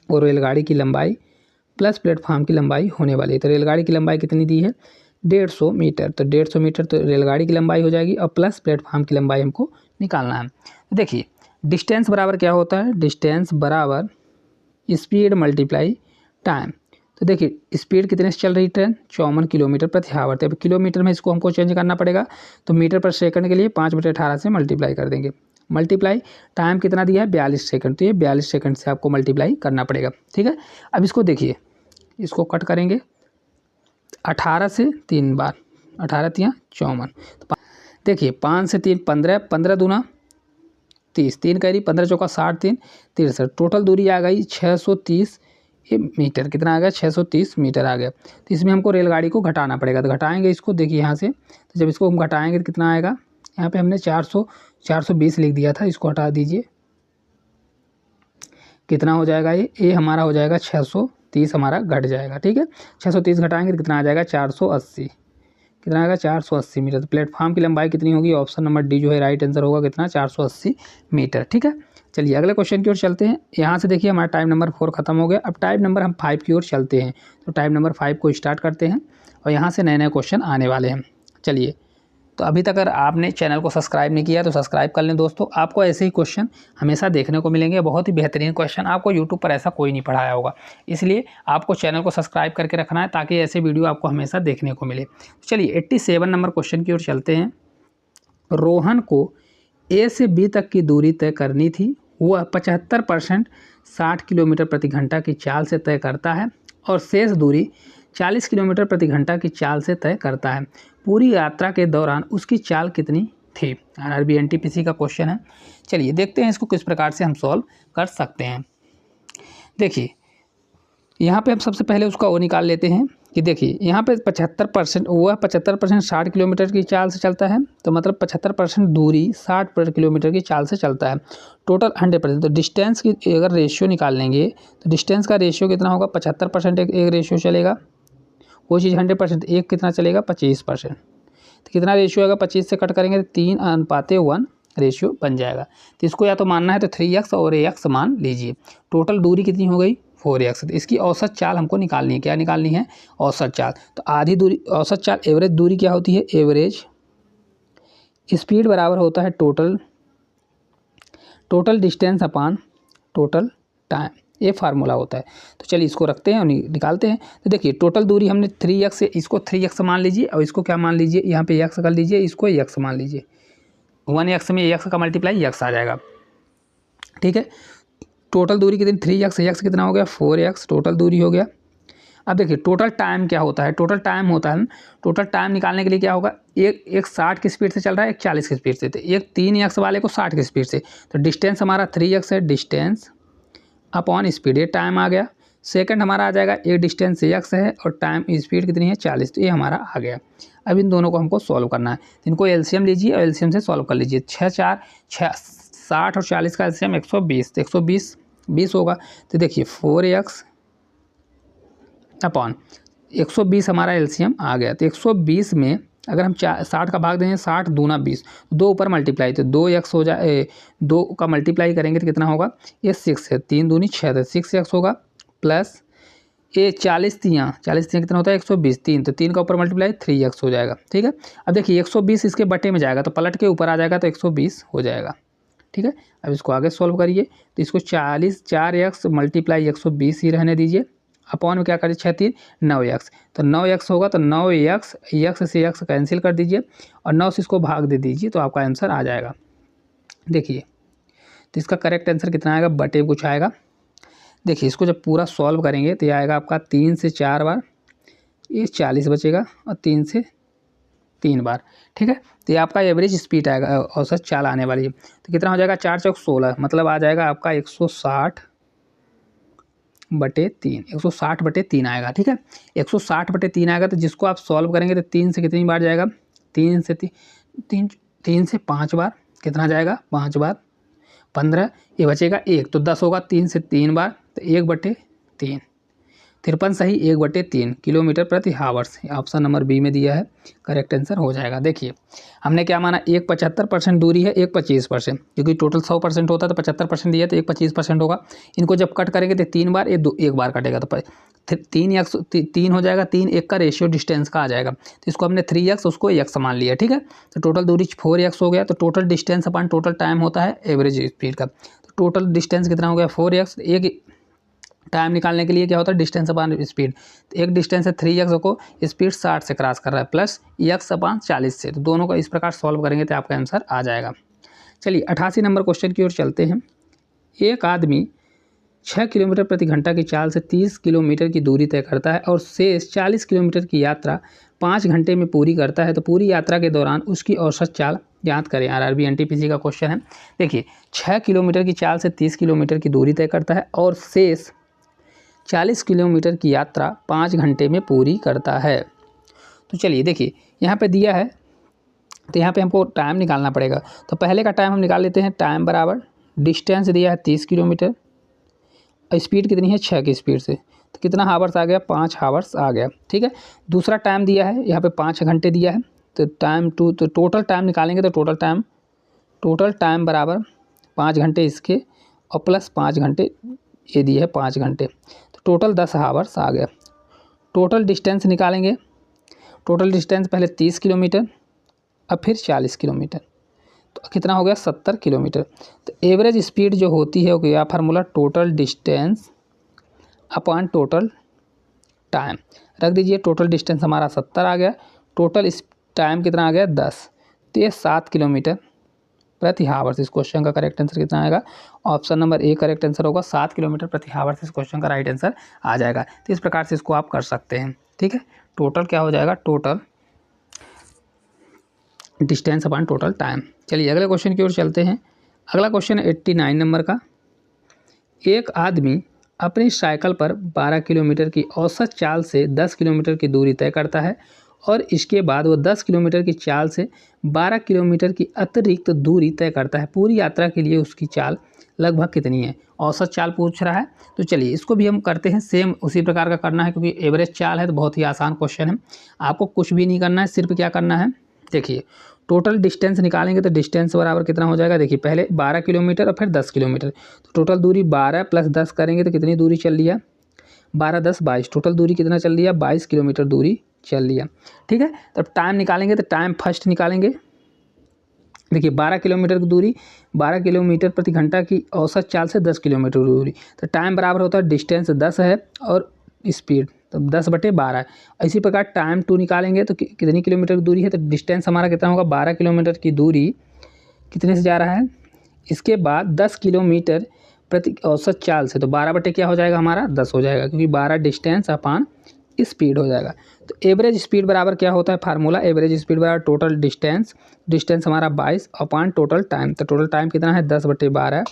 और रेलगाड़ी की लंबाई प्लस प्लेटफॉर्म की लंबाई होने वाली है। तो रेलगाड़ी की लंबाई कितनी दी है 150 मीटर, तो 150 मीटर तो रेलगाड़ी की लंबाई हो जाएगी और प्लस प्लेटफॉर्म की लंबाई हमको निकालना है। तो देखिए डिस्टेंस बराबर क्या होता है, डिस्टेंस बराबर स्पीड मल्टीप्लाई टाइम। तो देखिए स्पीड कितने से चल रही ट्रेन 54 किलोमीटर प्रति आवर। तो अब किलोमीटर में इसको हमको चेंज करना पड़ेगा, तो मीटर पर सेकंड के लिए 5/18 से मल्टीप्लाई कर देंगे। मल्टीप्लाई टाइम कितना दिया है 42 सेकंड, तो ये 42 सेकंड से आपको मल्टीप्लाई करना पड़ेगा। ठीक है, अब इसको देखिए, इसको कट करेंगे 18 से 3 बार, 18 तियाँ 54। तो देखिए 5 से 3 15, 15 दूना 30, 3 कह रही 15 चौका 60, 3 63, टोटल दूरी आ गई 630 मीटर। कितना आ गया 630 मीटर आ गया। तो इसमें हमको रेलगाड़ी को घटाना पड़ेगा, तो घटाएंगे इसको, देखिए यहाँ से, तो जब इसको हम घटाएंगे तो कितना आएगा, यहाँ पे हमने 420 लिख दिया था, इसको हटा दीजिए, कितना हो जाएगा ये हमारा हो जाएगा 630 हमारा घट जाएगा। ठीक है, 630 घटाएंगे तो कितना आ जाएगा 480, कितना आएगा 480 मीटर। तो प्लेटफॉर्म की लंबाई कितनी होगी, ऑप्शन नंबर डी जो है राइट आंसर होगा, कितना 480 मीटर। ठीक है, चलिए अगले क्वेश्चन की ओर चलते हैं। यहाँ से देखिए हमारा टाइम नंबर 4 खत्म हो गया, अब टाइम नंबर हम 5 की ओर चलते हैं। तो टाइम नंबर 5 को स्टार्ट करते हैं और यहाँ से नए नए क्वेश्चन आने वाले हैं। चलिए, तो अभी तक अगर आपने चैनल को सब्सक्राइब नहीं किया तो सब्सक्राइब कर लें दोस्तों, आपको ऐसे ही क्वेश्चन हमेशा देखने को मिलेंगे, बहुत ही बेहतरीन क्वेश्चन, आपको यूट्यूब पर ऐसा कोई नहीं पढ़ाया होगा, इसलिए आपको चैनल को सब्सक्राइब करके रखना है ताकि ऐसे वीडियो आपको हमेशा देखने को मिले। चलिए 87 नंबर क्वेश्चन की ओर चलते हैं। रोहन को ए से बी तक की दूरी तय करनी थी, वह 75% 60 किलोमीटर प्रति घंटा की चाल से तय करता है और शेष दूरी 40 किलोमीटर प्रति घंटा की चाल से तय करता है। पूरी यात्रा के दौरान उसकी चाल कितनी थी। आरआरबी एनटीपीसी का क्वेश्चन है। चलिए देखते हैं इसको किस प्रकार से हम सॉल्व कर सकते हैं। देखिए यहाँ पे हम सबसे पहले उसका वो निकाल लेते हैं कि देखिए यहाँ पे 75% वह 75% 60 किलोमीटर की चाल से चलता है, तो मतलब 75% दूरी 60 किलोमीटर की चाल से चलता है। टोटल 100%, तो डिस्टेंस की अगर रेशियो निकाल लेंगे तो डिस्टेंस का रेशियो कितना होगा 75% एक रेशियो चलेगा, वो चीज़ 100% एक कितना चलेगा 25%। तो कितना रेशियो आएगा 25 से कट करेंगे तो 3:1 रेशियो बन जाएगा। तो इसको या तो मानना है तो 3x और ax मान लीजिए। टोटल दूरी कितनी हो गई 4x। तो इसकी औसत चाल हमको निकालनी है, क्या निकालनी है औसत चाल। तो आधी दूरी औसत चाल, एवरेज दूरी क्या होती है, एवरेज स्पीड बराबर होता है टोटल डिस्टेंस अपान टोटल टाइम, ये फार्मूला होता है। तो चलिए इसको रखते हैं और निकालते हैं। तो देखिए टोटल दूरी हमने 3x से, इसको 3x मान लीजिए और इसको क्या मान लीजिए, यहाँ पे x कर लीजिए, इसको x मान लीजिए, 1x में x का मल्टीप्लाई x आ जाएगा। ठीक है, टोटल दूरी कितनी 3x, x कितना हो गया 4x, टोटल दूरी हो गया। अब देखिए टोटल टाइम क्या होता है, टोटल टाइम होता है, टोटल टाइम निकालने के लिए क्या होगा, एक 60 की स्पीड से चल रहा है, एक 40 की स्पीड से, तो एक 3x वाले को 60 की स्पीड से, तो डिस्टेंस हमारा 3x है, डिस्टेंस अपॉन स्पीड, ये टाइम आ गया। सेकंड हमारा आ जाएगा, एक डिस्टेंस x है और टाइम स्पीड कितनी है 40, तो ये हमारा आ गया। अब इन दोनों को हमको सॉल्व करना है, इनको एलसीएम लीजिए और एलसीएम से सॉल्व कर लीजिए। 60 और 40 का एलसीएम 120, तो 120 होगा। तो देखिए 4x अपॉन 120 हमारा एलसीएम आ गया। तो 120 में अगर हम 60 का भाग देंगे, 60 दूना 20, दो ऊपर मल्टीप्लाई, तो 2x हो जाए, 2 का मल्टीप्लाई करेंगे तो कितना होगा, ये 6 है, 3 दूनी 6, तो 6x होगा, प्लस ये 40 तियाँ कितना होता है 120, 3, तो 3 का ऊपर मल्टीप्लाई 3x हो जाएगा। ठीक है, अब देखिए 120 इसके बटे में जाएगा तो पलट के ऊपर आ जाएगा, तो 120 हो जाएगा। ठीक है, अब इसको आगे सॉल्व करिए, तो इसको 4x मल्टीप्लाई 120 ही रहने दीजिए, अपॉन में क्या करिए 6 3 9x, तो 9x होगा, तो 9x से x कैंसिल कर दीजिए और 9 से इसको भाग दे दीजिए, तो आपका आंसर आ जाएगा। देखिए तो इसका करेक्ट आंसर कितना आएगा, बटे कुछ आएगा। देखिए इसको जब पूरा सॉल्व करेंगे तो ये आएगा आपका 3 से 4 बार, ये 40 बचेगा और 3 से 3 बार। ठीक है, तो ये आपका एवरेज स्पीड आएगा, औसत चाल आने वाली है। तो कितना हो जाएगा 4 चौक 16, मतलब आ जाएगा आपका 160/3, 160/3 आएगा। ठीक है, 160/3 आएगा, तो जिसको आप सॉल्व करेंगे तो 3 से कितनी बार जाएगा, 3 से 5 बार, कितना जाएगा 5 बार, 15, ये बचेगा 1, तो 10 होगा 3 से 3 बार, तो 1/3। 53 सही 1/3 किलोमीटर प्रति हावर्स, ऑप्शन नंबर बी में दिया है, करेक्ट आंसर हो जाएगा। देखिए हमने क्या माना, एक 75% दूरी है, एक 25%, क्योंकि टोटल 100% होता है तो 75% दिया तो एक 25% होगा। इनको जब कट करेंगे तो 3 बार, एक बार कटेगा तो 3 हो जाएगा, 3 का रेशियो डिस्टेंस का आ जाएगा, तो इसको हमने 3x उसको x मान लिया, ठीक है। तो टोटल दूरी 4x हो गया, तो टोटल डिस्टेंस अपन टोटल टाइम होता है एवरेज स्पीड का, तो टोटल डिस्टेंस कितना हो गया 4x। एक टाइम निकालने के लिए क्या होता है डिस्टेंस अपॉन स्पीड, तो एक डिस्टेंस है 3x को स्पीड 60 से क्रॉस कर रहा है प्लस x अपॉन 40 से, तो दोनों का इस प्रकार सॉल्व करेंगे तो आपका आंसर आ जाएगा। चलिए 88 नंबर क्वेश्चन की ओर चलते हैं। एक आदमी 6 किलोमीटर प्रति घंटा की चाल से 30 किलोमीटर की दूरी तय करता है और शेष 40 किलोमीटर की यात्रा 5 घंटे में पूरी करता है, तो पूरी यात्रा के दौरान उसकी औसत चाल ज्ञात करें। आरआरबी एनटीपीसी का क्वेश्चन है। देखिए 6 किलोमीटर की चाल से 30 किलोमीटर की दूरी तय करता है और शेष 40 किलोमीटर की यात्रा 5 घंटे में पूरी करता है। तो चलिए देखिए यहाँ पे दिया है, तो यहाँ पे हमको टाइम निकालना पड़ेगा। तो पहले का टाइम हम निकाल लेते हैं, टाइम बराबर डिस्टेंस दिया है 30 किलोमीटर, स्पीड कितनी है 6 की स्पीड से, तो कितना हावर्स आ गया 5 हावर्स आ गया, ठीक है। दूसरा टाइम दिया है यहाँ पे 5 घंटे दिया है, तो टाइम टू, तो टोटल टाइम निकालेंगे तो टोटल टाइम बराबर 5 घंटे इसके और प्लस 5 घंटे ये दिए है 5 घंटे, तो टोटल 10 हावर्स आ गया। टोटल डिस्टेंस निकालेंगे, टोटल डिस्टेंस पहले 30 किलोमीटर अब फिर 40 किलोमीटर, तो कितना हो गया 70 किलोमीटर। तो एवरेज स्पीड जो होती है वो क्या formula, total distance upon total time रख दीजिए। टोटल डिस्टेंस हमारा 70 आ गया, टोटल टाइम कितना आ गया 10, तो ये 7 किलोमीटर प्रति हावर्स। इस क्वेश्चन का करेक्ट आंसर कितना आएगा, option number A correct answer होगा, 7 किलोमीटर प्रति हावर्स इस क्वेश्चन का राइट आंसर आ जाएगा। तो इस प्रकार से इसको आप कर सकते हैं, ठीक है। टोटल क्या हो जाएगा, total distance upon total time. चलिए अगले क्वेश्चन की ओर चलते हैं। अगला क्वेश्चन 89 नंबर का। एक आदमी अपनी साइकिल पर 12 किलोमीटर की औसत चाल से 10 किलोमीटर की दूरी तय करता है और इसके बाद वो 10 किलोमीटर की चाल से 12 किलोमीटर की अतिरिक्त दूरी तय करता है। पूरी यात्रा के लिए उसकी चाल लगभग कितनी है, औसत चाल पूछ रहा है। तो चलिए इसको भी हम करते हैं, सेम उसी प्रकार का करना है, क्योंकि एवरेज चाल है तो बहुत ही आसान क्वेश्चन है। आपको कुछ भी नहीं करना है, सिर्फ क्या करना है, देखिए टोटल डिस्टेंस निकालेंगे तो डिस्टेंस बराबर कितना हो जाएगा, देखिए पहले 12 किलोमीटर और फिर 10 किलोमीटर, तो टोटल दूरी 12 प्लस 10 करेंगे तो कितनी दूरी चल लिया, 12 10 22, टोटल दूरी कितना चल लिया 22 किलोमीटर दूरी चल लिया, ठीक है। तब टाइम निकालेंगे तो टाइम फर्स्ट निकालेंगे। देखिए 12 किलोमीटर की दूरी, 12 किलोमीटर प्रति घंटा की औसत चाल से 10 किलोमीटर दूरी, तो टाइम बराबर होता है डिस्टेंस 10 है और स्पीड तो 10/12 है। इसी प्रकार टाइम 2 निकालेंगे तो कितनी किलोमीटर की दूरी है, तो डिस्टेंस हमारा कितना होगा 12 किलोमीटर की दूरी कितने से जा रहा है, इसके बाद 10 किलोमीटर प्रति औसत चाल से, तो 12 क्या हो जाएगा हमारा 10 हो जाएगा, क्योंकि 12 डिस्टेंस अपॉन स्पीड हो जाएगा। तो एवरेज स्पीड बराबर क्या होता है फार्मूला, एवरेज स्पीड बराबर टोटल डिस्टेंस हमारा 22 अपॉन टोटल टाइम, तो टोटल टाइम कितना है 10/12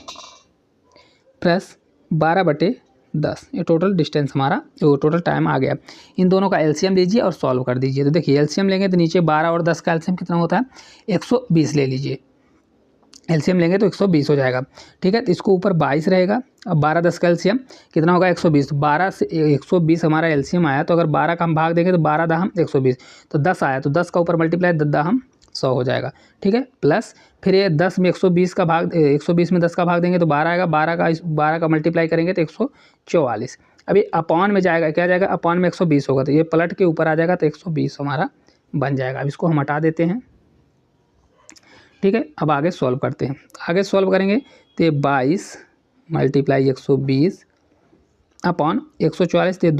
प्लस 12/10, ये टोटल डिस्टेंस हमारा वो टोटल टाइम आ गया। इन दोनों का एलसीएम लीजिए और सॉल्व कर दीजिए। तो देखिए एलसीएम लेंगे तो नीचे 12 और 10 का एलसीएम कितना होता है 120 ले लीजिए, एलसीएम लेंगे तो 120 हो जाएगा, ठीक है। तो इसको ऊपर 22 रहेगा, अब 12 10 का एलसीएम कितना होगा 120, 12 से 120 हमारा एलसीएम आया, तो अगर 12 का हम भाग देंगे तो 12 दाहम 120, तो 10 आया, तो 10 का ऊपर मल्टीप्लाई 10 दाहम 100 हो जाएगा, ठीक है। प्लस फिर ये 10 में 120 का भाग 120 में 10 का भाग देंगे तो 12 आएगा, 12 का मल्टीप्लाई करेंगे तो 144। अभी अपॉन में जाएगा, क्या जाएगा अपॉन में 120 होगा, तो ये पलट के ऊपर आ जाएगा तो 120 हमारा बन जाएगा। अब इसको हम हटा देते हैं, ठीक है। अब आगे सॉल्व करते हैं, आगे सॉल्व करेंगे तो 22 मल्टीप्लाई 120 अपॉन 144, तो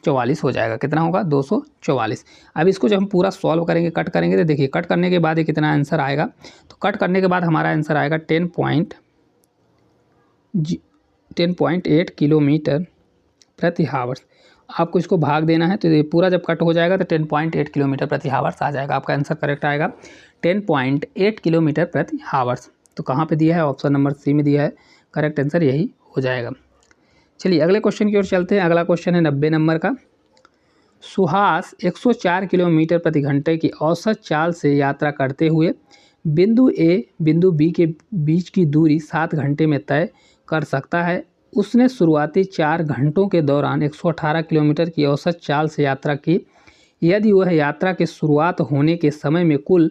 244 हो जाएगा, कितना होगा 244। अब इसको जब हम पूरा सॉल्व करेंगे कट करेंगे तो देखिए कट करने के बाद ये कितना आंसर आएगा, तो कट करने के बाद हमारा आंसर आएगा 10.8 किलोमीटर प्रति हावर्स। आपको इसको भाग देना है, तो ये पूरा जब कट हो जाएगा तो 10.8 किलोमीटर प्रति हावर्स आ जाएगा, आपका आंसर करेक्ट आएगा 10.8 किलोमीटर प्रति हावर्स। तो कहाँ पे दिया है, ऑप्शन नंबर सी में दिया है, करेक्ट आंसर यही हो जाएगा। चलिए अगले क्वेश्चन की ओर चलते हैं। अगला क्वेश्चन है 90 नंबर का। सुहास 104 किलोमीटर प्रति घंटे की औसत चाल से यात्रा करते हुए बिंदु ए बिंदु बी के बीच की दूरी 7 घंटे में तय कर सकता है उसने शुरुआती 4 घंटों के दौरान 118 किलोमीटर की औसत चाल से यात्रा की। यदि वह यात्रा के शुरुआत होने के समय में कुल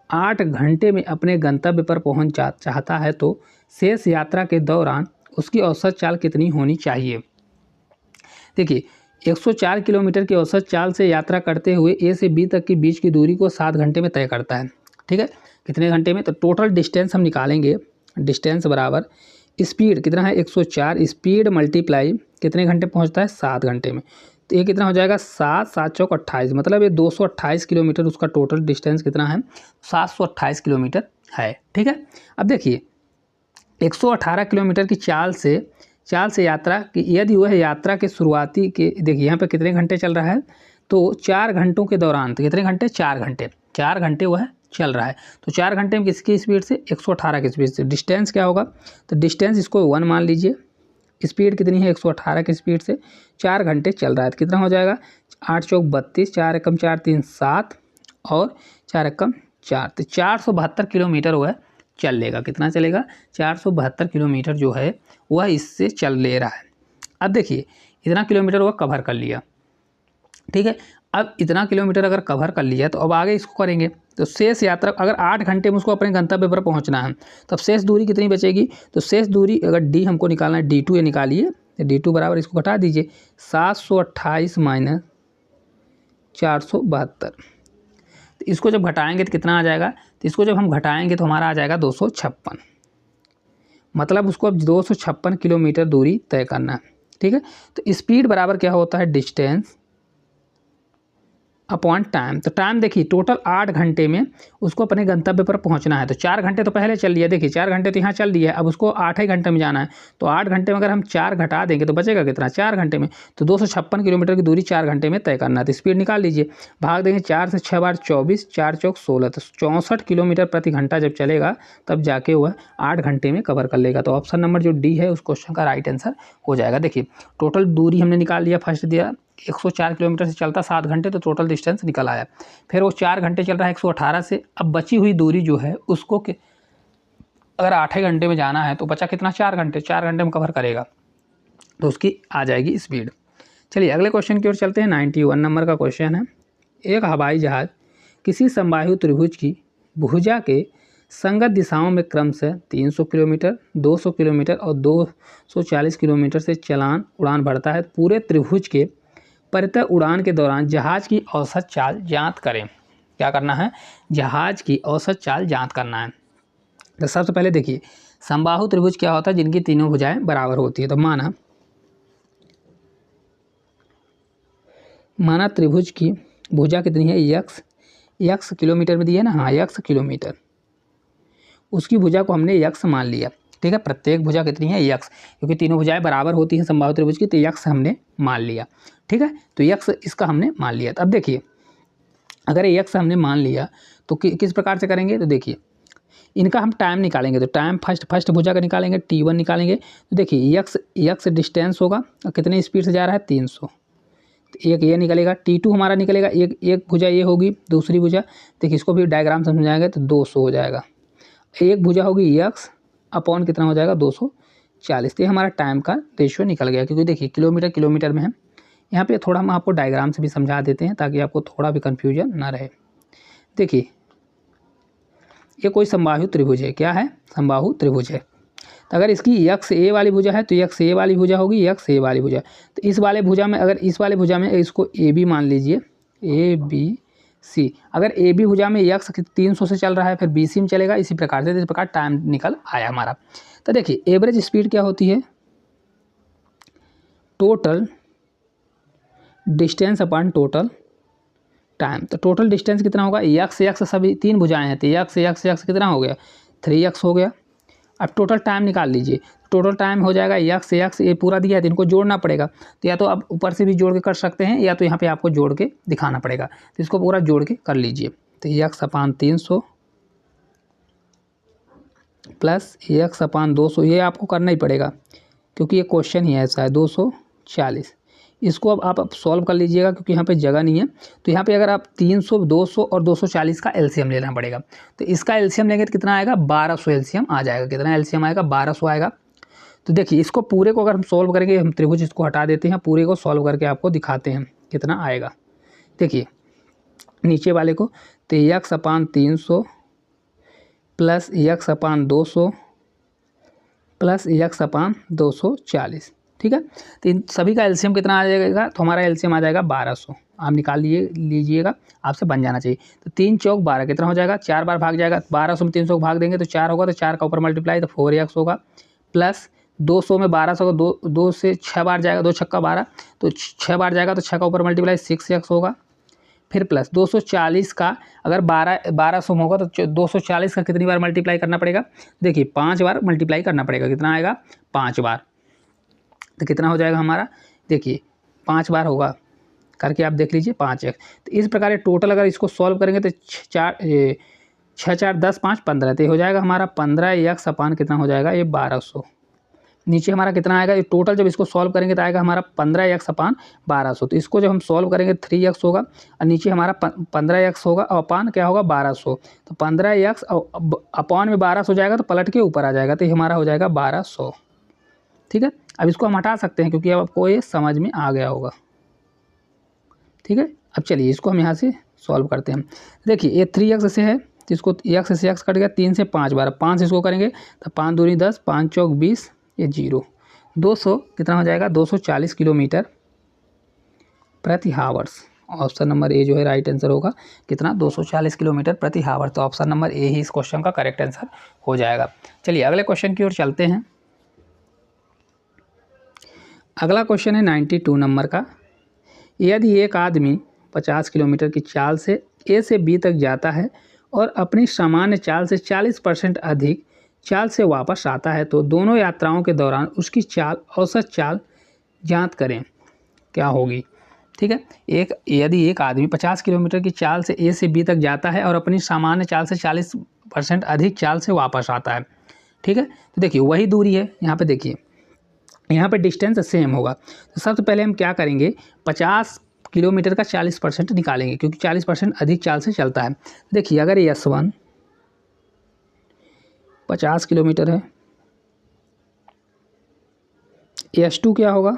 8 घंटे में अपने गंतव्य पर पहुंच चाहता है तो शेष यात्रा के दौरान उसकी औसत चाल कितनी होनी चाहिए। देखिए 104 किलोमीटर की औसत चाल से यात्रा करते हुए ए से बी तक की बीच की दूरी को 7 घंटे में तय करता है। ठीक है, कितने घंटे में, तो टोटल डिस्टेंस हम निकालेंगे। डिस्टेंस बराबर स्पीड कितना है 104, स्पीड मल्टीप्लाई कितने घंटे पहुंचता है 7 घंटे में, तो ये कितना हो जाएगा 7 7 चौक 28, मतलब ये 228 किलोमीटर उसका टोटल डिस्टेंस कितना है 728 किलोमीटर है। ठीक है, अब देखिए 118 किलोमीटर की चाल से यात्रा कि यदि वह यात्रा के शुरुआती के, देखिए यहाँ पे कितने घंटे चल रहा है, तो 4 घंटों के दौरान, तो कितने घंटे 4 घंटे वह चल रहा है, तो 4 घंटे में किसकी स्पीड से 118 की स्पीड से। डिस्टेंस क्या होगा, तो डिस्टेंस इसको 1 मान लीजिए, स्पीड कितनी है 118 की स्पीड से 4 घंटे चल रहा है, तो कितना हो जाएगा 8 चौक 32, 4 एकम 4 3 7 और 4 एकम 4, तो 472 किलोमीटर वह चल लेगा। कितना चलेगा 472 किलोमीटर जो है वह इससे चल ले रहा है। अब देखिए इतना किलोमीटर वह कवर कर लिया। ठीक है, अब इतना किलोमीटर अगर कवर कर लिया तो अब आगे इसको करेंगे, तो शेष यात्रा अगर 8 घंटे में उसको अपने गंतव्य पर पहुंचना है तो अब शेष दूरी कितनी बचेगी, तो शेष दूरी अगर डी हमको निकालना है D2 ये निकालिए, तो D2 बराबर इसको घटा दीजिए 728 माइनस 472, तो इसको जब घटाएंगे तो कितना आ जाएगा, तो इसको जब हम घटाएंगे तो हमारा आ जाएगा 256, मतलब उसको अब 256 किलोमीटर दूरी तय करना है। ठीक है, तो स्पीड बराबर क्या होता है डिस्टेंस अपॉन टाइम, तो टाइम देखिए टोटल 8 घंटे में उसको अपने गंतव्य पर पहुंचना है, तो 4 घंटे तो पहले चल लिया, देखिए 4 घंटे तो यहाँ चल दिया है, अब उसको 8 ही घंटे में जाना है, तो 8 घंटे में अगर हम 4 घटा देंगे तो बचेगा कितना 4 घंटे में, तो 256 किलोमीटर की दूरी 4 घंटे में तय करना है, तो स्पीड निकाल लीजिए, भाग देंगे 4 से 6 बार 24, 4 चौक 16, तो 64 किलोमीटर प्रति घंटा जब चलेगा तब जाके वह 8 घंटे में कवर कर लेगा। तो ऑप्शन नंबर जो डी है उस क्वेश्चन का राइट आंसर हो जाएगा। देखिए टोटल दूरी हमने निकाल लिया, फर्स्ट दिया 104 किलोमीटर से चलता 7 घंटे, तो टोटल डिस्टेंस निकल आया। फिर वो 4 घंटे चल रहा है 118 से, अब बची हुई दूरी जो है उसको अगर 8 घंटे में जाना है तो बचा कितना 4 घंटे में कवर करेगा, तो उसकी आ जाएगी स्पीड। चलिए अगले क्वेश्चन की ओर चलते हैं। 91 नंबर का क्वेश्चन है, एक हवाई जहाज किसी समबाहु त्रिभुज की भुजा के संगत दिशाओं में क्रमशः 300 किलोमीटर, 200 किलोमीटर और 240 किलोमीटर से उड़ान भरता है। पूरे त्रिभुज के परितः उड़ान के दौरान जहाज की औसत चाल ज्ञात करें। क्या करना है, जहाज की औसत चाल ज्ञात करना है। तो सबसे पहले देखिए समबाहु त्रिभुज क्या होता है, जिनकी तीनों भुजाएं बराबर होती है। तो माना त्रिभुज की भुजा कितनी है यक्स किलोमीटर में दी है ना, हाँ यक्स किलोमीटर, उसकी भुजा को हमने यक्स मान लिया। ठीक है, प्रत्येक भुजा कितनी है यक्स, क्योंकि तीनों भुजाएं बराबर होती हैं समबाहु त्रिभुज की, तो यक्स हमने मान लिया। ठीक है, तो यक्स इसका हमने मान लिया। अब देखिए अगर यक्स हमने मान लिया तो किस प्रकार से करेंगे, तो देखिए इनका हम टाइम निकालेंगे, तो टाइम फर्स्ट भुजा का निकालेंगे, T1 निकालेंगे, तो देखिए यक्स डिस्टेंस होगा और कितने स्पीड से जा रहा है 300, तो एक ये निकलेगा, T2 हमारा निकलेगा, एक भुजा ये होगी, दूसरी भुजा देखिए इसको भी डायग्राम समझाएंगे तो 200 हो जाएगा, एक भुजा होगी यक्स अपॉन कितना हो जाएगा 240, तो ये हमारा टाइम का रेशियो निकल गया। क्योंकि देखिए किलोमीटर में है, यहाँ पे थोड़ा हम आपको डायग्राम से भी समझा देते हैं ताकि आपको थोड़ा भी कन्फ्यूजन ना रहे। देखिए ये कोई समबाहु त्रिभुज है, क्या है समबाहु त्रिभुज है, तो अगर इसकी यक्स ए वाली भुजा है तो यक्स ए वाली भुजा होगी यक्स ए वाली भुजा, तो इस वाले भुजा में अगर इस वाले भुजा में इसको ए बी मान लीजिए ABC, अगर ए बी भुजा में यक्स 300 से चल रहा है फिर BC में चलेगा, इसी प्रकार से, इस प्रकार टाइम निकल आया हमारा। तो देखिए एवरेज स्पीड क्या होती है, total distance upon total time, तो टोटल डिस्टेंस कितना होगा, यक्स सभी तीन भुजाएं हैं तो यक्स कितना हो गया 3x हो गया। अब टोटल टाइम निकाल लीजिए, टोटल टाइम हो जाएगा यक्स ये पूरा दिया है तो इनको जोड़ना पड़ेगा, तो या तो आप ऊपर से भी जोड़ के कर सकते हैं या तो यहाँ पे आपको जोड़ के दिखाना पड़ेगा, तो इसको पूरा जोड़ के कर लीजिए। तो यक्स अपान 300 प्लस यक्स अपान 200, ये आपको करना ही पड़ेगा क्योंकि ये क्वेश्चन ही ऐसा है 240। इसको अब आप सॉल्व कर लीजिएगा क्योंकि यहाँ पे जगह नहीं है, तो यहाँ पे अगर आप 300, 200 और 240 का एलसीएम लेना पड़ेगा, तो इसका एलसीएम लेंगे तो कितना आएगा 1200 एलसीएम आ जाएगा। कितना एलसीएम आएगा 1200 आएगा। तो देखिए इसको पूरे को अगर हम सॉल्व करेंगे, हम त्रिभुज इसको हटा देते हैं, पूरे को सॉल्व करके आपको दिखाते हैं कितना आएगा। देखिए नीचे वाले को, तो यक्स अपान 300 प्लस यक्स अपान 200 प्लस यक्स अपान 240, ठीक है। तो इन सभी का एलसीएम कितना आ जाएगा, तो हमारा एलसीएम आ जाएगा 1200। आप निकाल लीजिएगा, आपसे बन जाना चाहिए। तो 3 चौक 12 कितना हो जाएगा, 4 बार भाग जाएगा। 1200 में 300 को भाग देंगे तो 4 होगा, तो 4 का ऊपर मल्टीप्लाई तो 4x होगा, प्लस 200 में 1200 का 2 से 6 बार जाएगा, 2 छक्का 12, तो 6 बार जाएगा तो 6 का ऊपर मल्टीप्लाई 6x होगा। फिर प्लस 240 का अगर 1200 में होगा तो 240 का कितनी बार मल्टीप्लाई करना पड़ेगा, देखिए 5 बार मल्टीप्लाई करना पड़ेगा। कितना आएगा, 5 बार। तो कितना हो जाएगा हमारा, देखिए 5 बार होगा, करके आप देख लीजिए 5x। तो इस प्रकार टोटल अगर इसको सॉल्व करेंगे तो 6 4 10 5 15, तो हो जाएगा हमारा 15x अपान कितना हो जाएगा, ये 1200। नीचे हमारा कितना आएगा, ये टोटल जब इसको सॉल्व करेंगे तो आएगा हमारा 15x अपान 1200। तो इसको जब हम सॉल्व करेंगे 3x होगा, और नीचे हमारा 15x होगा, और अपान क्या होगा 1200। तो 15x अपान में 1200 जाएगा तो पलट के ऊपर आ जाएगा, तो ये हमारा हो जाएगा 1200, ठीक है। अब इसको हम हटा सकते हैं क्योंकि अब आपको ये समझ में आ गया होगा, ठीक है। अब चलिए इसको हम यहाँ से सॉल्व करते हैं। देखिए ये 3x से है, तो इसको x से x कट गया, 3 से 5 बार, 5 से इसको करेंगे तो 5 दूनी 10, 5 चौक 20, ये 0, 200 कितना हो जाएगा, 240 किलोमीटर प्रति हावर्स। ऑप्शन नंबर ए जो है राइट आंसर होगा, कितना, 240 किलोमीटर प्रति हावर। तो ऑप्शन नंबर ए ही इस क्वेश्चन का करेक्ट आंसर हो जाएगा। चलिए अगले क्वेश्चन की ओर चलते हैं। अगला क्वेश्चन है 92 नंबर का। यदि एक आदमी 50 किलोमीटर की चाल से ए से बी तक जाता है और अपनी सामान्य चाल से 40% अधिक चाल से वापस आता है, तो दोनों यात्राओं के दौरान उसकी चाल, औसत चाल ज्ञात करें, क्या होगी, ठीक है। यदि एक आदमी 50 किलोमीटर की चाल से ए से बी तक जाता है और अपनी सामान्य चाल से 40% अधिक चाल से वापस आता है, ठीक है। तो देखिए वही दूरी है, यहाँ पे देखिए यहाँ पे डिस्टेंस सेम होगा। तो सबसे पहले हम क्या करेंगे, 50 किलोमीटर का 40% निकालेंगे, क्योंकि 40% अधिक चाल से चलता है। देखिए अगर S1 50 किलोमीटर है, S2 क्या होगा,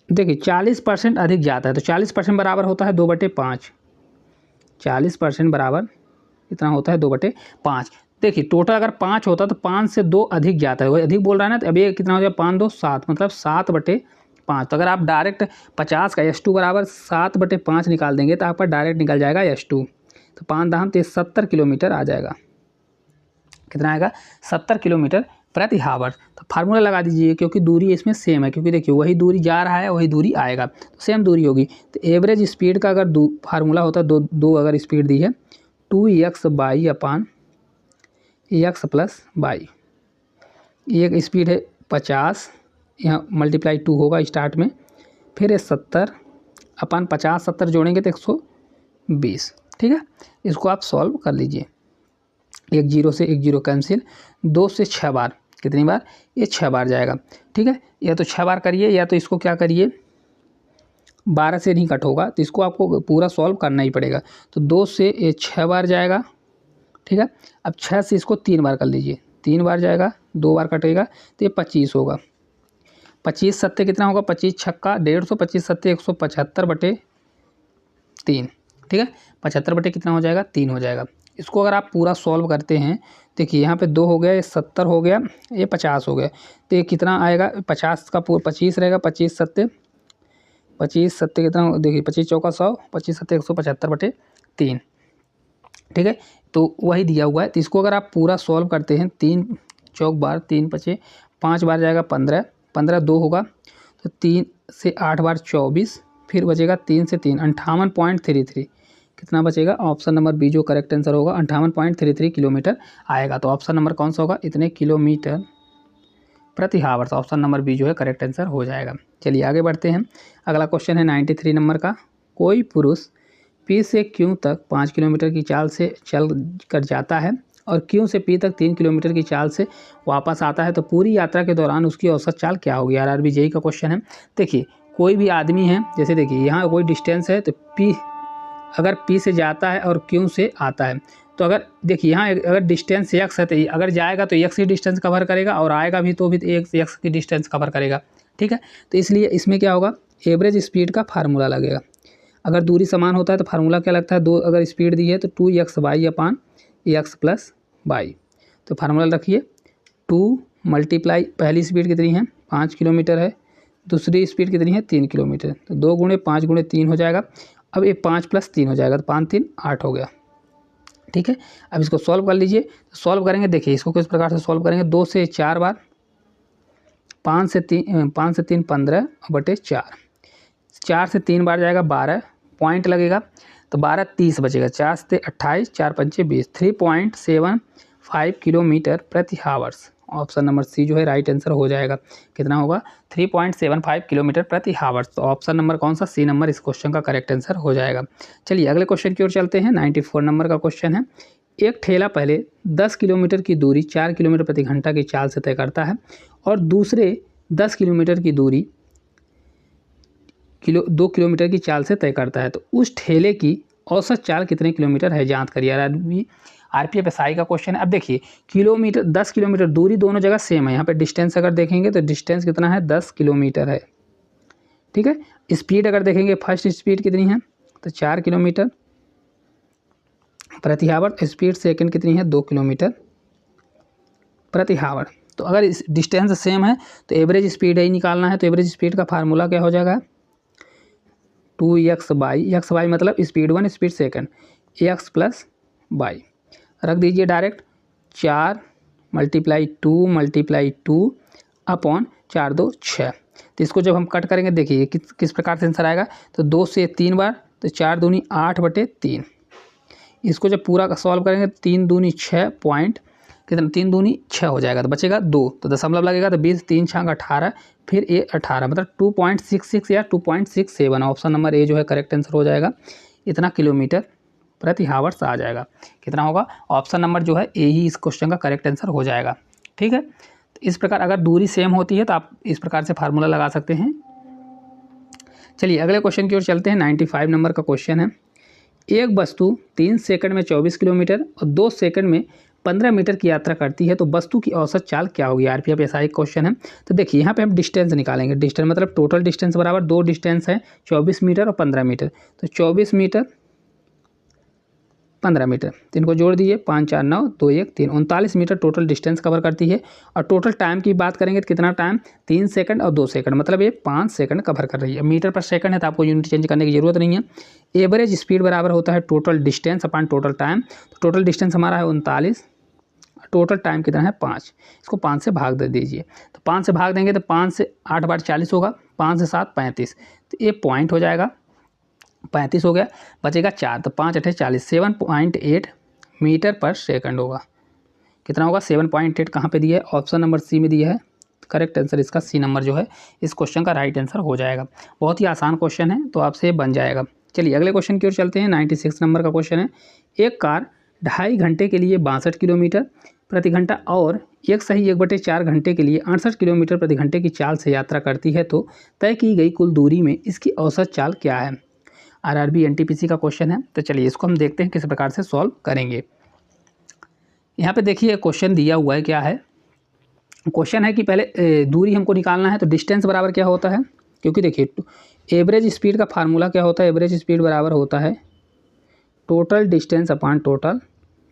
देखिए 40% अधिक जाता है, तो 40% बराबर होता है 2/5। 40% बराबर इतना होता है 2/5। देखिए टोटल अगर 5 होता तो 5 से 2 अधिक जाता है, वही अधिक बोल रहा है ना, तो अब ये कितना हो जाएगा, 5 2 7, मतलब 7/5। तो अगर आप डायरेक्ट 50 का S2 बराबर 7/5 निकाल देंगे तो आपका डायरेक्ट निकल जाएगा S2। तो 5 दाम 70 किलोमीटर आ जाएगा। कितना आएगा, 70 किलोमीटर प्रति हावर। तो फार्मूला लगा दीजिए, क्योंकि दूरी इसमें सेम है, क्योंकि देखिए वही दूरी जा रहा है वही दूरी आएगा, तो सेम दूरी होगी। तो एवरेज स्पीड का अगर फार्मूला होता है, दो अगर स्पीड दी है, 2x by upon x plus by. एक स्पीड है 50, यहाँ मल्टीप्लाई 2 होगा स्टार्ट में, फिर 70 अपान 50, 70 जोड़ेंगे तो 120, ठीक है। इसको आप सॉल्व कर लीजिए। एक जीरो से एक जीरो कैंसिल, 2 से 6 बार, कितनी बार, ये 6 बार जाएगा, ठीक है। या तो 6 बार करिए, या तो इसको क्या करिए, 12 से नहीं कट होगा, तो इसको आपको पूरा सॉल्व करना ही पड़ेगा। तो 2 से ये 6 बार जाएगा, ठीक है। अब 6 से इसको 3 बार कर लीजिए, 3 बार जाएगा, 2 बार कटेगा, तो ये 25 होगा। 25 सत्ते कितना होगा, 25 छक्का 150, 25 सत्ते 175/3, ठीक है। 75 कितना हो जाएगा, 3 हो जाएगा। इसको अगर आप पूरा सॉल्व करते हैं, देखिए यहाँ पे 2 हो गया, ये 70 हो गया, ये 50 हो गया, तो ये कितना आएगा, 50 का 25 रहेगा, 25 सत्ते कितना, देखिए 25 चौका 100, 25 सत्ते 175/3, ठीक है। तो वही दिया हुआ है। तो इसको अगर आप पूरा सॉल्व करते हैं, 3 चौक बार, 3 5 5 बार जाएगा 15, 15 2 होगा, तो 3 से 8 बार 24, फिर बचेगा 3 से 3 58.33, कितना बचेगा, ऑप्शन नंबर बी जो करेक्ट आंसर होगा, 58.33 किलोमीटर आएगा। तो ऑप्शन नंबर कौन सा होगा, इतने किलोमीटर प्रति हावर। तो ऑप्शन नंबर बी जो है करेक्ट आंसर हो जाएगा। चलिए आगे बढ़ते हैं। अगला क्वेश्चन है 93 नंबर का। कोई पुरुष पी से क्यू तक 5 किलोमीटर की चाल से चल कर जाता है और क्यू से पी तक 3 किलोमीटर की चाल से वापस आता है, तो पूरी यात्रा के दौरान उसकी औसत चाल क्या होगी। आरआरबी जेईई का क्वेश्चन है। देखिए कोई भी आदमी है, जैसे देखिए यहाँ कोई डिस्टेंस है, तो पी अगर पी से जाता है और क्यू से आता है, तो अगर देखिए यहाँ अगर डिस्टेंस x है तो अगर जाएगा तो x की डिस्टेंस कवर करेगा और आएगा भी तो भी x की डिस्टेंस कवर करेगा, ठीक है। तो इसलिए इसमें क्या होगा, एवरेज स्पीड का फार्मूला लगेगा। अगर दूरी समान होता है तो फार्मूला क्या लगता है, दो अगर स्पीड दी है तो 2x/y अपान x + y। तो फार्मूला रखिए 2 मल्टीप्लाई पहली स्पीड कितनी है 5 किलोमीटर है, दूसरी स्पीड कितनी है 3 किलोमीटर, तो 2 गुणे 5 गुणे 3 हो जाएगा। अब ये 5 + 3 हो जाएगा तो 5 3 8 हो गया, ठीक है। अब इसको सॉल्व कर लीजिए। तो सॉल्व करेंगे, देखिए इसको किस प्रकार से सॉल्व करेंगे, 2 से 4 बार, 5 से 3 15 बटे 4, 4 से 3 बार जाएगा 12 पॉइंट लगेगा तो 12 30 बचेगा, 4 से 28 4 पंचे 20, 3.75 किलोमीटर प्रति हावर्स। ऑप्शन नंबर सी जो है राइट आंसर हो जाएगा। कितना होगा 3.75 किलोमीटर प्रति हावर्स। तो ऑप्शन नंबर कौन सा, सी नंबर इस क्वेश्चन का करेक्ट आंसर हो जाएगा। चलिए अगले क्वेश्चन की ओर चलते हैं। 94 नंबर का क्वेश्चन है। एक ठेला पहले 10 किलोमीटर की दूरी 4 किलोमीटर प्रति घंटा की चाल से तय करता है और दूसरे 10 किलोमीटर की दूरी 2 किलोमीटर की चाल से तय करता है, तो उस ठेले की औसत चाल कितने किलोमीटर है, ज्ञात करिए। आरपीएफ एसआई का क्वेश्चन है। अब देखिए किलोमीटर 10 किलोमीटर दूरी दोनों जगह सेम है, यहाँ पे डिस्टेंस अगर देखेंगे तो डिस्टेंस कितना है 10 किलोमीटर है, ठीक है। स्पीड अगर देखेंगे फर्स्ट स्पीड कितनी है तो 4 किलोमीटर प्रति हावर, स्पीड सेकंड कितनी है 2 किलोमीटर प्रति हावर। तो अगर इस डिस्टेंस सेम है तो एवरेज स्पीड ही निकालना है। तो एवरेज स्पीड का फार्मूला क्या हो जाएगा 2x/y मतलब speed 1 speed second, x + y रख दीजिए डायरेक्ट, 4 × 2 अपॉन 4 2 6। तो इसको जब हम कट करेंगे देखिए किस प्रकार से आंसर आएगा, तो 2 से 3 बार तो 4 दूनी 8 बटे 3। इसको जब पूरा सॉल्व करेंगे 3 दूनी 6 पॉइंट कितना 3 दूनी 6 हो जाएगा, तो बचेगा 2, तो दशमलव लगेगा तो 20 3 6 18 फिर ये 18 मतलब 2.66 या 2.67। ऑप्शन नंबर ए जो है करेक्ट आंसर हो जाएगा। इतना किलोमीटर प्रति हावर्स आ जाएगा। कितना होगा, ऑप्शन नंबर जो है ए ही इस क्वेश्चन का करेक्ट आंसर हो जाएगा, ठीक है। तो इस प्रकार अगर दूरी सेम होती है तो आप इस प्रकार से फार्मूला लगा सकते हैं। चलिए अगले क्वेश्चन की ओर चलते हैं। 95 नंबर का क्वेश्चन है। एक वस्तु 3 सेकंड में 24 किलोमीटर और 2 सेकंड में 15 मीटर की यात्रा करती है, तो वस्तु की औसत चाल क्या होगी। आरपीएफ ऐसा एक क्वेश्चन है। तो देखिए यहाँ पे हम डिस्टेंस निकालेंगे। डिस्टेंस मतलब टोटल डिस्टेंस बराबर दो डिस्टेंस है 24 मीटर और 15 मीटर, तो 24 मीटर 15 मीटर, तो इनको जोड़ दीजिए 5 4 9 2 1 3 39 मीटर टोटल डिस्टेंस कवर करती है। और टोटल टाइम की बात करेंगे तो कितना टाइम 3 सेकंड और 2 सेकंड, मतलब ये 5 सेकंड कवर कर रही है। मीटर पर सेकंड है तो आपको यूनिट चेंज करने की जरूरत नहीं है। एवरेज स्पीड बराबर होता है total distance upon total time. तो टोटल डिस्टेंस हमारा है 39, टोटल टाइम कितना है 5, इसको 5 से भाग दे दीजिए। तो 5 से भाग देंगे तो 5 से 8 बार 40 होगा, 5 से 7 35, तो ये पॉइंट हो जाएगा 35 हो गया, बचेगा 4, तो 5 8 40 7.8 मीटर पर सेकंड होगा। कितना होगा 7.8 कहाँ पे दिया है, ऑप्शन नंबर सी में दिया है। करेक्ट आंसर इसका सी नंबर जो है इस क्वेश्चन का राइट आंसर हो जाएगा। बहुत ही आसान क्वेश्चन है तो आपसे बन जाएगा। चलिए अगले क्वेश्चन की ओर चलते हैं। 96 नंबर का क्वेश्चन है। एक कार 2.5 घंटे के लिए 62 किलोमीटर प्रति घंटा और 1/4 घंटे के लिए 68 किलोमीटर प्रति घंटे की चाल से यात्रा करती है, तो तय की गई कुल दूरी में इसकी औसत चाल क्या है। आरआरबी एनटीपीसी का क्वेश्चन है। तो चलिए इसको हम देखते हैं किस प्रकार से सॉल्व करेंगे। यहाँ पे देखिए क्वेश्चन दिया हुआ है, क्या है क्वेश्चन है कि पहले दूरी हमको निकालना है। तो डिस्टेंस बराबर क्या होता है, क्योंकि देखिए एवरेज स्पीड का फार्मूला क्या होता है, एवरेज स्पीड बराबर होता है total distance upon total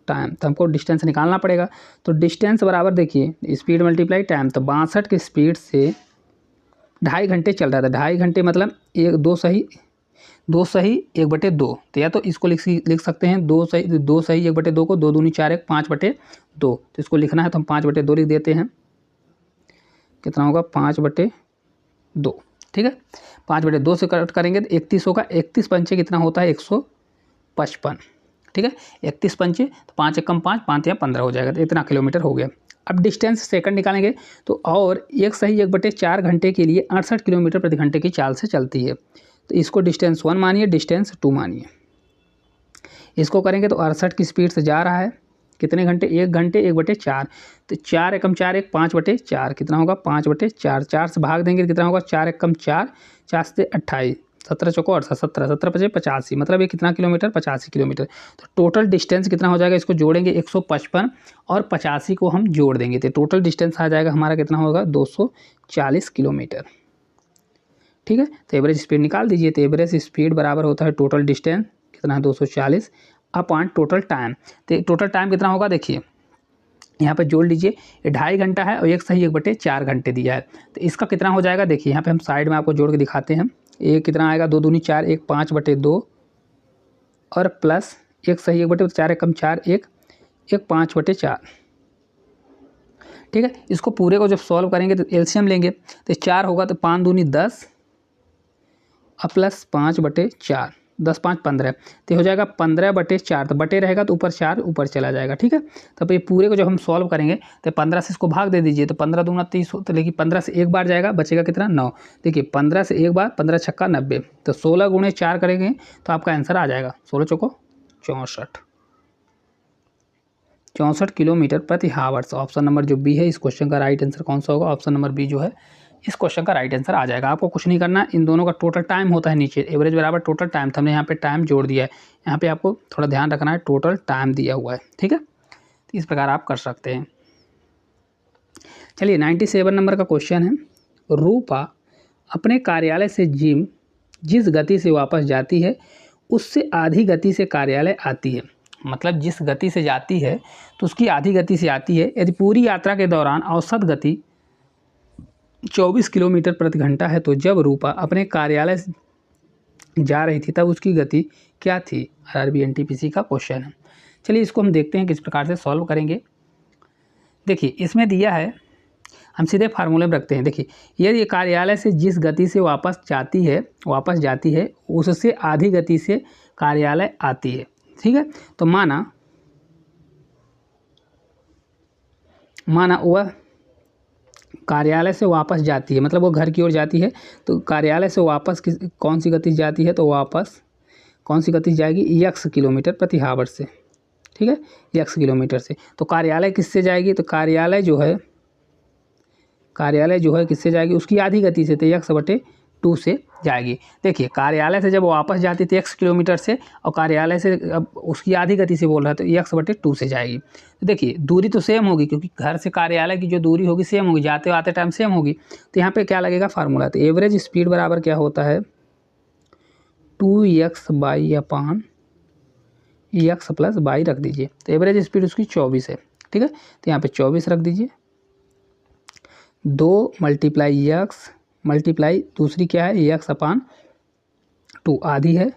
time. तो हमको डिस्टेंस निकालना पड़ेगा। तो डिस्टेंस बराबर देखिए स्पीड मल्टीप्लाई टाइम, तो 62 की स्पीड से 2.5 घंटे चल रहा था। 2.5 घंटे मतलब 2 सही 1/2, तो या तो इसको लिख सकते हैं 2 सही 1/2 को 2 दूनी 4 1 5/2, तो इसको लिखना है तो हम 5/2 लिख देते हैं। कितना होगा 5/2, ठीक है। 5/2 से कट करेंगे तो 31 होगा। 31 पंचे कितना होता है 155, ठीक है। 31 पंचे तो 5 1 5 5 या 15 हो जाएगा, तो इतना किलोमीटर हो गया। अब डिस्टेंस सेकंड निकालेंगे तो और 1/4 घंटे के लिए 68 किलोमीटर प्रति घंटे की चाल से चलती है, तो इसको डिस्टेंस 1 मानिए, डिस्टेंस 2 मानिए। इसको करेंगे तो 68 की स्पीड से जा रहा है कितने घंटे 1 घंटे 1/4, तो 4 एकम 4 1 5/4, कितना होगा 5/4। 4 से भाग देंगे तो कितना होगा 4 एकम 4 4 से 28, 17 चौको 68, 17 17 पचे 85, मतलब ये कितना किलोमीटर, 85 किलोमीटर। तो टोटल डिस्टेंस कितना हो जाएगा, इसको जोड़ेंगे 155 और 85 को हम जोड़ देंगे तो टोटल डिस्टेंस आ जाएगा हमारा कितना होगा, 240 किलोमीटर। ठीक है, तो एवरेज स्पीड निकाल दीजिए। तो एवरेज स्पीड बराबर होता है टोटल डिस्टेंस कितना है, 240 अपॉन टोटल टाइम। तो टोटल टाइम कितना होगा, देखिए यहाँ पे जोड़ लीजिए, ये 2.5 घंटा है और 1/4 घंटे दिया है। तो इसका कितना हो जाएगा, देखिए यहाँ पे हम साइड में आपको जोड़ के दिखाते हैं। ये कितना आएगा, 2 दूनी 4, 1 5/2 और प्लस 1/4 कम 4, 1 5/4। ठीक है, इसको पूरे को जब सॉल्व करेंगे तो एलसीएम लेंगे तो 4 होगा, तो 5 दूनी 10 और प्लस 5/4, 10 5 15, तो हो जाएगा 15/4। तो बटे रहेगा तो ऊपर 4 ऊपर चला जाएगा। ठीक है, तो ये पूरे को जब हम सॉल्व करेंगे तो 15 से इसको भाग दे दीजिए, तो 15 दूना 30 हो, तो लेकिन 15 से एक बार जाएगा, बचेगा कितना, 9। देखिए 15 से एक बार, 15 छक्का 90, तो 16 गुणे 4 करेंगे तो आपका आंसर आ जाएगा 16 चौको 64 किलोमीटर प्रति हावर्स। ऑप्शन नंबर जो बी है इस क्वेश्चन का राइट आंसर कौन सा होगा, ऑप्शन नंबर बी जो है इस क्वेश्चन का राइट आंसर आ जाएगा। आपको कुछ नहीं करना, इन दोनों का टोटल टाइम होता है नीचे, एवरेज बराबर टोटल टाइम, हमने यहाँ पे टाइम जोड़ दिया है, यहाँ पे आपको थोड़ा ध्यान रखना है, टोटल टाइम दिया हुआ है। ठीक है, तो इस प्रकार आप कर सकते हैं। चलिए 97 नंबर का क्वेश्चन है, रूपा अपने कार्यालय से जिम जिस गति से वापस जाती है उससे आधी गति से कार्यालय आती है। मतलब जिस गति से जाती है तो उसकी आधी गति से आती है। यदि पूरी यात्रा के दौरान औसत गति 24 किलोमीटर प्रति घंटा है तो जब रूपा अपने कार्यालय जा रही थी तब उसकी गति क्या थी। आरआरबी एनटीपीसी का क्वेश्चन है। चलिए इसको हम देखते हैं किस प्रकार से सॉल्व करेंगे। देखिए इसमें दिया है, हम सीधे फार्मूले में रखते हैं। देखिए यदि कार्यालय से जिस गति से वापस जाती है उससे आधी गति से कार्यालय आती है। ठीक है, तो माना वह कार्यालय से वापस जाती है, मतलब वो घर की ओर जाती है, तो कार्यालय से वापस कौन सी गति जाती है, तो वापस कौन सी गति जाएगी, x किलोमीटर प्रति हावर से। ठीक है, x किलोमीटर से। तो कार्यालय किससे जाएगी, तो कार्यालय जो है किससे जाएगी, उसकी आधी गति से, तो x/2 से जाएगी। देखिए कार्यालय से जब वापस जाती थी x किलोमीटर से, और कार्यालय से अब उसकी आधी गति से बोल रहा है तो x/2 से जाएगी। तो देखिए दूरी तो सेम होगी, क्योंकि घर से कार्यालय की जो दूरी होगी सेम होगी, जाते आते टाइम सेम होगी। तो यहाँ पे क्या लगेगा फार्मूला, तो एवरेज स्पीड बराबर क्या होता है, 2x/x + y रख दीजिए। तो एवरेज स्पीड उसकी 24 है। ठीक है, तो यहाँ पे 24 रख दीजिए, 2 × x मल्टीप्लाई दूसरी क्या है, x/2 आधी है,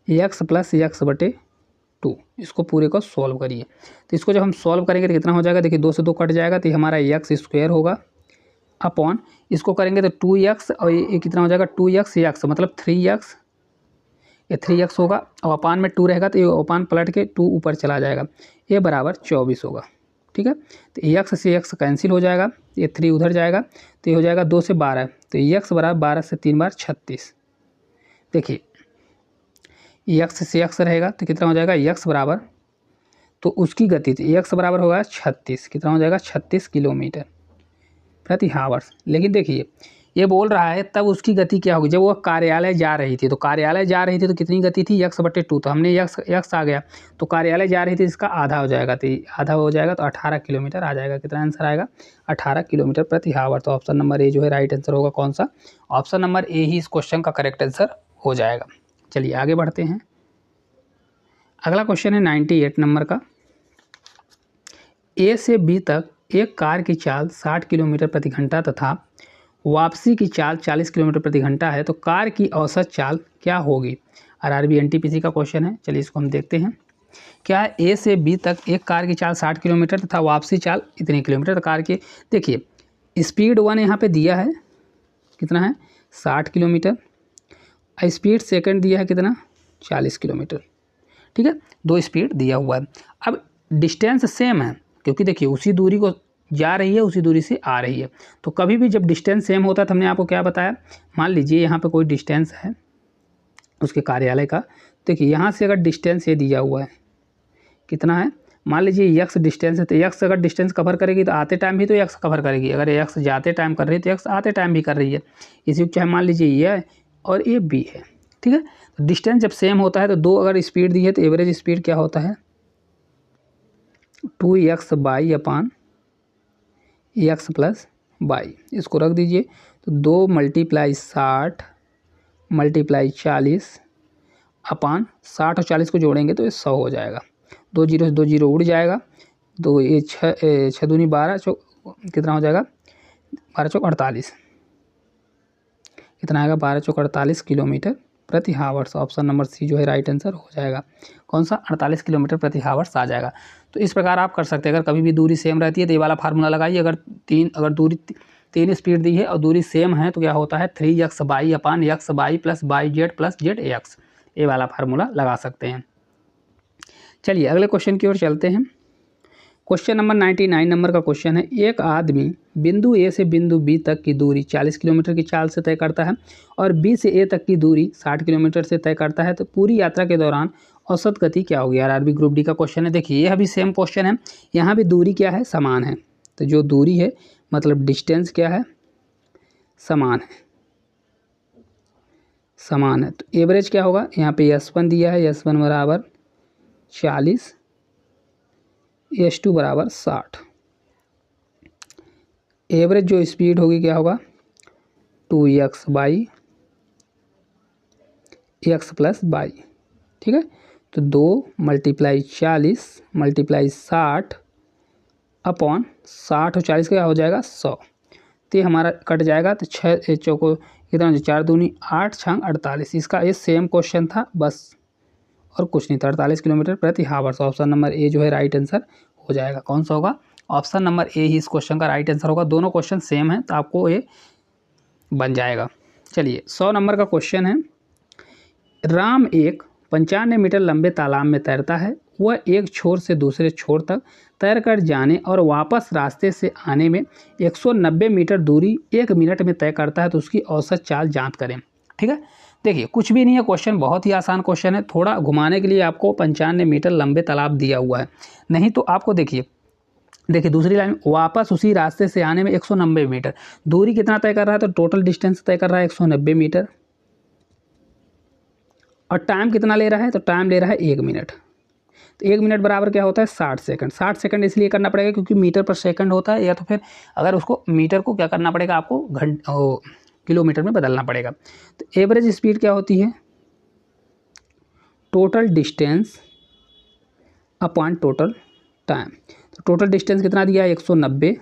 x + x/2। इसको पूरे को सॉल्व करिए। तो इसको जब हम सॉल्व करेंगे तो कितना हो जाएगा, देखिए 2 से 2 कट जाएगा, तो ये हमारा x² होगा अपॉन इसको करेंगे तो 2x और ये कितना हो जाएगा, 2x मतलब 3x, ये 3x होगा, और अपान में 2 रहेगा तो ये अपान पलट के 2 ऊपर चला जाएगा, ये बराबर 24 होगा। ठीक है, तो x से x कैंसिल हो जाएगा, ये 3 उधर जाएगा, तो ये हो जाएगा 2 से 12, तो x बराबर 12 से 3 बार 36। देखिए x से x रहेगा तो कितना हो जाएगा, x बराबर, तो उसकी गति तो x बराबर होगा 36, कितना हो जाएगा 36 किलोमीटर प्रति हावर्स। लेकिन देखिए ये बोल रहा है तब उसकी गति क्या होगी, जब वो कार्यालय जा रही थी, तो कार्यालय जा रही थी तो कितनी गति थी, x/2, तो हमने x आ गया, तो कार्यालय जा रही थी इसका आधा हो जाएगा, तो आधा हो जाएगा तो 18 किलोमीटर आ जाएगा। कितना आंसर आएगा, 18 किलोमीटर प्रति हावर। तो ऑप्शन नंबर ए जो है राइट आंसर होगा कौन सा, ऑप्शन नंबर ए ही इस क्वेश्चन का करेक्ट आंसर हो जाएगा। चलिए आगे बढ़ते हैं। अगला क्वेश्चन है 98 नंबर का, ए से बी तक एक कार की चाल 60 किलोमीटर प्रति घंटा तथा वापसी की चाल 40 किलोमीटर प्रति घंटा है, तो कार की औसत चाल क्या होगी। आरआरबी एनटीपीसी का क्वेश्चन है। चलिए इसको हम देखते हैं। क्या है, ए से बी तक एक कार की चाल 60 किलोमीटर तथा वापसी चाल इतने किलोमीटर। तो कार की देखिए स्पीड 1 यहाँ पे दिया है, कितना है 60 किलोमीटर, स्पीड सेकंड दिया है कितना 40 किलोमीटर। ठीक है, 2 स्पीड दिया हुआ है। अब डिस्टेंस सेम है, क्योंकि देखिए उसी दूरी को जा रही है, उसी दूरी से आ रही है। तो कभी भी जब डिस्टेंस सेम होता है तो हमने आपको क्या बताया, मान लीजिए यहाँ पे कोई डिस्टेंस है उसके कार्यालय का, देखिए यहाँ से अगर डिस्टेंस ये दिया हुआ है कितना है, मान लीजिए x डिस्टेंस है, तो x अगर डिस्टेंस कवर करेगी तो आते टाइम भी तो x कवर करेगी, अगर x जाते टाइम कर रही है तो x आते टाइम भी कर रही है। इसी चाहे मान लीजिए ये और ये बी है, ठीक है। तो डिस्टेंस जब सेम होता है तो दो अगर स्पीड दी है तो एवरेज स्पीड क्या होता है 2x by upon x plus by. इसको रख दीजिए तो 2 मल्टीप्लाई 60 मल्टीप्लाई 40 अपान 60 और 40 को जोड़ेंगे तो ये 100 हो जाएगा। 2 जीरो से 2 जीरो उड़ जाएगा, तो ये 6 दूनी 12 कितना हो जाएगा 12 चौक 48, कितना आएगा 12 चौक 48 किलोमीटर प्रति हावर्स। ऑप्शन नंबर सी जो है राइट आंसर हो जाएगा। कौन सा 48 किलोमीटर प्रति हावर्स आ जाएगा। तो इस प्रकार आप कर सकते हैं। अगर कभी भी दूरी सेम रहती है तो ये वाला फार्मूला लगाइए। अगर दूरी 3 स्पीड दी है और दूरी सेम है तो क्या होता है 3x by upon x by plus by Z plus Z x, ये वाला फार्मूला लगा सकते हैं। चलिए अगले क्वेश्चन की ओर चलते हैं। क्वेश्चन नंबर 99 नंबर का क्वेश्चन है। एक आदमी बिंदु ए से बिंदु बी तक की दूरी 40 किलोमीटर की चाल से तय करता है और बी से ए तक की दूरी 60 किलोमीटर से तय करता है, तो पूरी यात्रा के दौरान औसत गति क्या होगी। आरआरबी ग्रुप डी का क्वेश्चन है। देखिए यह भी सेम क्वेश्चन है, यहाँ भी दूरी क्या है समान है। तो जो दूरी है मतलब डिस्टेंस क्या है समान है, समान है। तो एवरेज क्या होगा, यहाँ पे S1 दिया है, S1 बराबर 40, S2 बराबर 60। एवरेज जो स्पीड होगी क्या होगा 2x by x plus by, ठीक है। तो 2 मल्टीप्लाई 40 मल्टीप्लाई 60 अपॉन 60 और 40 का क्या हो जाएगा 100। तो ये हमारा कट जाएगा। तो 6 चौको कितना 4 दूनी 8 छंग 48। इसका ये सेम क्वेश्चन था बस और कुछ नहीं था। 48 किलोमीटर प्रति हावर्स। ऑप्शन नंबर ए जो है राइट आंसर हो जाएगा। कौन सा होगा ऑप्शन नंबर ए ही इस क्वेश्चन का राइट आंसर होगा। दोनों क्वेश्चन सेम है तो आपको ये बन जाएगा। चलिए 100 नंबर का क्वेश्चन है। राम एक 95 मीटर लंबे तालाब में तैरता है। वह एक छोर से दूसरे छोर तक तैर कर जाने और वापस रास्ते से आने में 190 मीटर दूरी 1 मिनट में तय करता है, तो उसकी औसत चाल ज्ञात करें, ठीक है। देखिए कुछ भी नहीं है, क्वेश्चन बहुत ही आसान क्वेश्चन है। थोड़ा घुमाने के लिए आपको 95 मीटर लंबे तालाब दिया हुआ है, नहीं तो आपको देखिए दूसरी लाइन वापस उसी रास्ते से आने में 190 मीटर दूरी कितना तय कर रहा है, तो टोटल डिस्टेंस तय कर रहा है 190 मीटर। और टाइम कितना ले रहा है, तो टाइम ले रहा है 1 मिनट। तो 1 मिनट बराबर क्या होता है 60 सेकंड। 60 सेकंड इसलिए करना पड़ेगा क्योंकि मीटर पर सेकंड होता है, या तो फिर अगर उसको मीटर को क्या करना पड़ेगा आपको किलोमीटर में बदलना पड़ेगा। तो एवरेज स्पीड क्या होती है total distance upon total time. तो टोटल डिस्टेंस कितना दिया है 190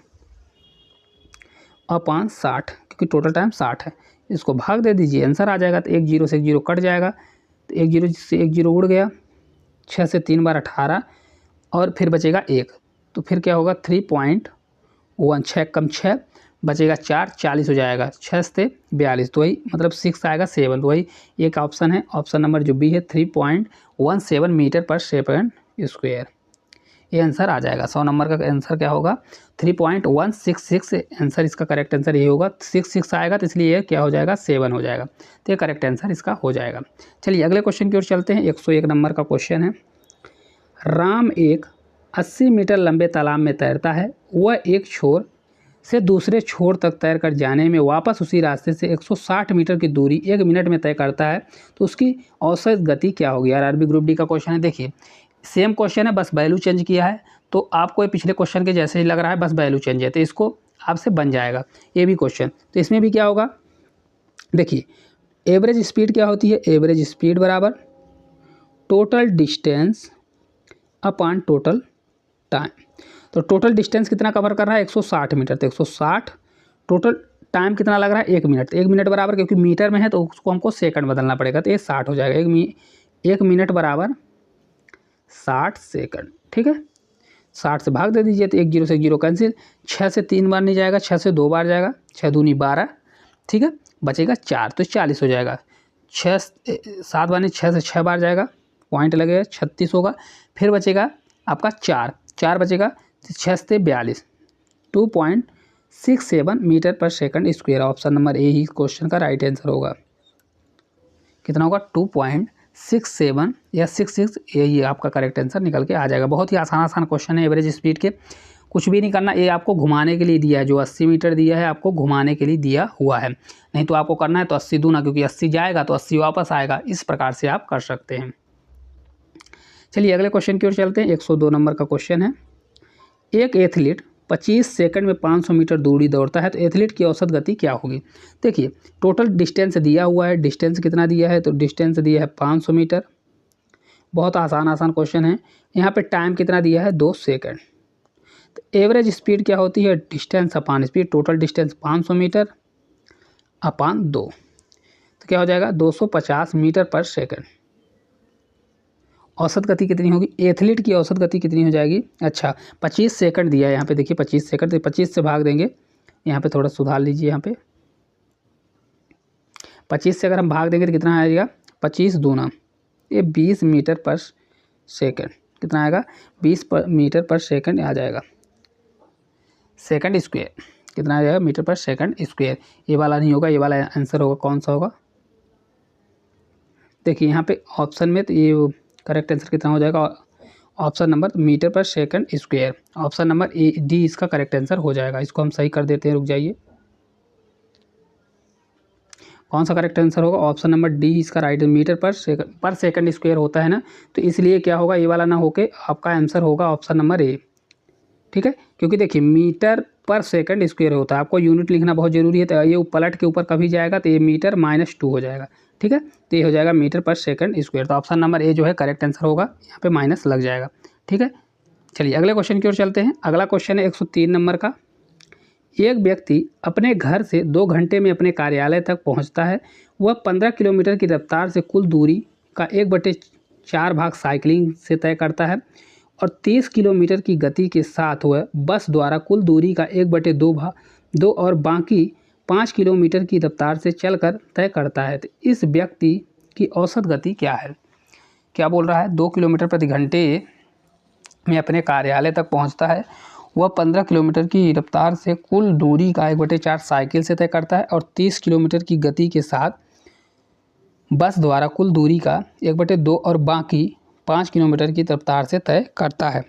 अपॉन 60, क्योंकि टोटल टाइम 60 है। इसको भाग दे दीजिए आंसर आ जाएगा। तो 1 जीरो से 1 जीरो कट जाएगा, तो 1 जीरो से 1 जीरो उड़ गया, 6 से 3 बार 18 और फिर बचेगा 1, तो फिर क्या होगा 3.1, 6 कम 6 बचेगा 4, 40 हो जाएगा। 6 से 42 तो वही मतलब 6 आएगा 7, तो वही एक ऑप्शन है। ऑप्शन नंबर जो बी है 3.17 मीटर पर सेकंड स्क्वायर, ये आंसर आ जाएगा। 100 नंबर का आंसर क्या होगा 3.166। आंसर इसका करेक्ट आंसर ये होगा। 6 आएगा तो इसलिए ये क्या हो जाएगा 7 हो जाएगा, तो ये करेक्ट आंसर इसका हो जाएगा। चलिए अगले क्वेश्चन की ओर चलते हैं। 101 नंबर का क्वेश्चन है। राम एक 80 मीटर लंबे तालाब में तैरता है। वह एक छोर से दूसरे छोर तक तैर कर जाने में वापस उसी रास्ते से 160 मीटर की दूरी 1 मिनट में तय करता है, तो उसकी औसत गति क्या होगी। आरआरबी ग्रुप डी का क्वेश्चन है। देखिए सेम क्वेश्चन है, बस वैल्यू चेंज किया है। तो आपको ये पिछले क्वेश्चन के जैसे ही लग रहा है, बस वैल्यू चेंज है, तो इसको आपसे बन जाएगा ये भी क्वेश्चन। तो इसमें भी क्या होगा देखिए एवरेज स्पीड क्या होती है, एवरेज स्पीड बराबर total distance upon total time. तो टोटल डिस्टेंस कितना कवर कर रहा है 160 मीटर, तो 160 टोटल टाइम कितना लग रहा है 1 मिनट। तो 1 मिनट बराबर क्योंकि मीटर में है तो उसको हमको सेकंड बदलना पड़ेगा, तो ये 60 हो जाएगा। 1 मिनट बराबर 60 सेकंड, ठीक है। 60 से भाग दे दीजिए, तो 1 जीरो से 1 जीरो कैंसिल, 6 से 3 बार नहीं जाएगा, 6 से 2 बार जाएगा, 6 दूनी 12, ठीक है, बचेगा 4, तो 40 हो जाएगा। 7 बार नहीं 6 से 6 बार जाएगा, पॉइंट लगेगा 36 होगा, फिर बचेगा आपका 4 बचेगा, 6 से 42, 2.67 मीटर पर सेकंड स्क्वायर। ऑप्शन नंबर ए ही क्वेश्चन का राइट आंसर होगा। कितना होगा 2.67 या 66, यही आपका करेक्ट आंसर निकल के आ जाएगा। बहुत ही आसान क्वेश्चन है एवरेज स्पीड के। कुछ भी नहीं करना, ये आपको घुमाने के लिए दिया है, जो 80 मीटर दिया है आपको घुमाने के लिए दिया हुआ है। नहीं तो आपको करना है तो 80 दूना, क्योंकि 80 जाएगा तो 80 वापस आएगा, इस प्रकार से आप कर सकते हैं। चलिए अगले क्वेश्चन की ओर चलते हैं। 102 नंबर का क्वेश्चन है, एक एथलीट 25 सेकंड में 500 मीटर दूरी दौड़ता है तो एथलीट की औसत गति क्या होगी। देखिए टोटल डिस्टेंस दिया हुआ है, डिस्टेंस कितना दिया है तो डिस्टेंस दिया है 500 मीटर। बहुत आसान क्वेश्चन है। यहाँ पे टाइम कितना दिया है 2 सेकंड। तो एवरेज स्पीड क्या होती है, डिस्टेंस अपान स्पीड, टोटल डिस्टेंस 500 मीटर अपान 2, तो क्या हो जाएगा 250 मीटर पर सेकंड। औसत गति कितनी होगी, एथलीट की औसत गति कितनी हो जाएगी। अच्छा 25 सेकंड दिया है यहाँ पे, देखिए 25 सेकंड, तो 25 से भाग देंगे, यहाँ पे थोड़ा सुधार लीजिए, यहाँ पे 25 से अगर हम भाग देंगे तो कितना आएगा, 25 दूना ये 20 मीटर पर सेकंड, कितना आएगा 20 मीटर पर सेकंड आ जाएगा, सेकंड स्क्वायर कितना आ जाएगा मीटर पर सेकंड स्क्वायर। ये वाला नहीं होगा, ये वाला आंसर होगा, कौन सा होगा, देखिए यहाँ पे ऑप्शन में, तो ये करेक्ट आंसर कितना हो जाएगा, ऑप्शन नंबर मीटर पर second square, option number A D इसका करेक्ट आंसर हो जाएगा। इसको हम सही कर देते हैं, रुक जाइए, कौन सा करेक्ट आंसर होगा, ऑप्शन नंबर डी इसका राइट, मीटर पर सेकंड स्क्वायर होता है ना, तो इसलिए क्या होगा, ये वाला ना होके आपका आंसर होगा ऑप्शन नंबर ए। ठीक है, क्योंकि देखिए मीटर पर सेकंड स्क्वायर होता है, आपको यूनिट लिखना बहुत जरूरी है, तो ये पलट के ऊपर कभी जाएगा तो ये मीटर -2 हो जाएगा। ठीक है, तो ये हो जाएगा मीटर पर सेकंड स्क्वायर, तो ऑप्शन नंबर ए जो है करेक्ट आंसर होगा, यहाँ पे माइनस लग जाएगा। ठीक है, चलिए अगले क्वेश्चन की ओर चलते हैं। अगला क्वेश्चन है 103 नंबर का, एक व्यक्ति अपने घर से 2 घंटे में अपने कार्यालय तक पहुंचता है, वह 15 किलोमीटर की रफ्तार से कुल दूरी का 1/4 भाग साइकिलिंग से तय करता है और 30 किलोमीटर की गति के साथ वह बस द्वारा कुल दूरी का 1/2 और बाकी 5 किलोमीटर की रफ्तार से चलकर तय करता है। तो इस व्यक्ति की औसत गति क्या है। क्या बोल रहा है, 2 किलोमीटर प्रति घंटे में अपने कार्यालय तक पहुंचता है, वह 15 किलोमीटर की रफ्तार से कुल दूरी का 1/4 साइकिल से तय करता है और 30 किलोमीटर की गति के साथ बस द्वारा कुल दूरी का 1/2 और बाकी 5 किलोमीटर की रफ्तार से तय करता है।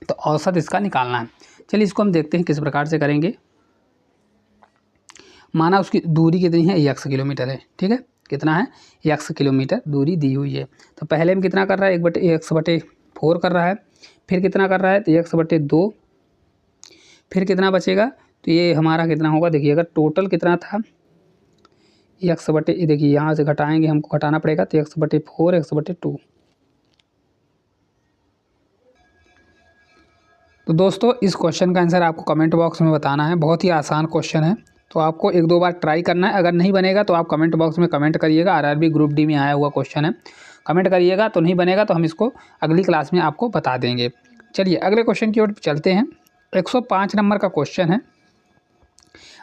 तो औसत इसका निकालना है। चलिए इसको हम देखते हैं किस प्रकार से करेंगे। माना उसकी दूरी कितनी है, x किलोमीटर है। ठीक है, कितना है, x किलोमीटर दूरी दी हुई है। तो पहले में कितना कर रहा है, 1/4 कर रहा है, फिर कितना कर रहा है तो 1/2, फिर कितना बचेगा, तो ये हमारा कितना होगा, देखिए अगर टोटल कितना था देखिए यहाँ से घटाएंगे, हमको घटाना पड़ेगा, तो 1/4 1/2। तो दोस्तों इस क्वेश्चन का आंसर आपको कमेंट बॉक्स में बताना है, बहुत ही आसान क्वेश्चन है, तो आपको 1-2 बार ट्राई करना है। अगर नहीं बनेगा तो आप कमेंट बॉक्स में कमेंट करिएगा, आरआरबी ग्रुप डी में आया हुआ क्वेश्चन है, कमेंट करिएगा, तो नहीं बनेगा तो हम इसको अगली क्लास में आपको बता देंगे। चलिए अगले क्वेश्चन की ओर चलते हैं। 105 नंबर का क्वेश्चन है,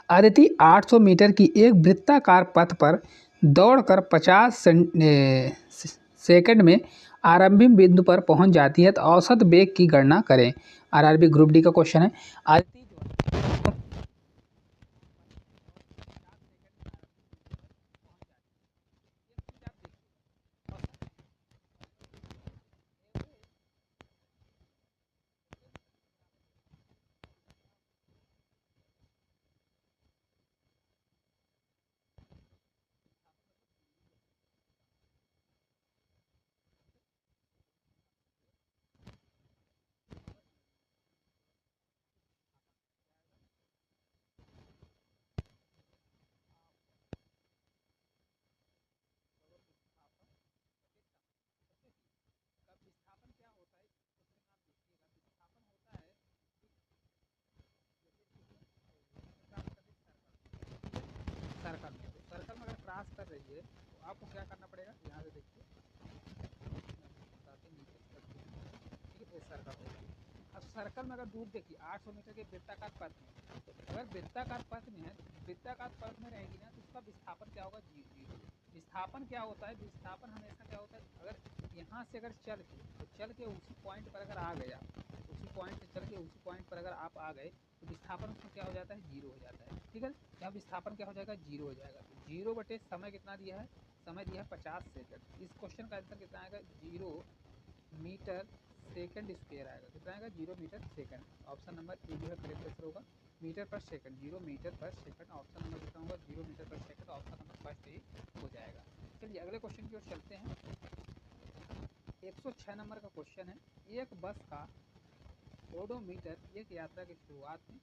अदिति 800 मीटर की एक वृत्ताकार पथ पर दौड़कर 50 सेकंड में आरंभिक बिंदु पर पहुंच जाती है, तो औसत वेग की गणना करें। आरआरबी ग्रुप डी का क्वेश्चन है। अदिति सर्कल में अगर क्रॉस कर रही है तो आपको क्या करना पड़ेगा, यहाँ से देखिए सर्कल। अब सर्कल में अगर दूर देखिए 800 मीटर के वृत्ताकार पथ में, अगर वृत्ताकार पथ में है, वृत्ताकार पथ में रहेगी ना, तो उसका विस्थापन क्या होगा, जीरो। विस्थापन क्या होता है, विस्थापन हमेशा क्या होता है, अगर यहाँ से अगर चल के उसी पॉइंट पर अगर आ गया, उसी पॉइंट से चल के उसी पॉइंट पर अगर आप आ गए, तो विस्थापन उसमें क्या हो जाता है, जीरो हो जाता है। ठीक है, यहाँ विस्थापन क्या हो जाएगा, जीरो हो जाएगा। तो 0 समय कितना दिया है, समय दिया है 50 सेकंड। इस क्वेश्चन का आंसर कितना आएगा, 0 मीटर सेकंड स्क्वायर आएगा। कितना आएगा? 0 metre second. Option number A जो है करेक्ट आंसर होगा। मीटर पर सेकंड 0 मीटर पर सेकंड, ऑप्शन नंबर कितना होगा? 0 मीटर पर सेकंड, ऑप्शन नंबर फर्स्ट ही हो जाएगा। चलिए अगले क्वेश्चन की ओर चलते हैं। 106 नंबर का क्वेश्चन है, एक बस का ओडोमीटर एक यात्रा की शुरुआत में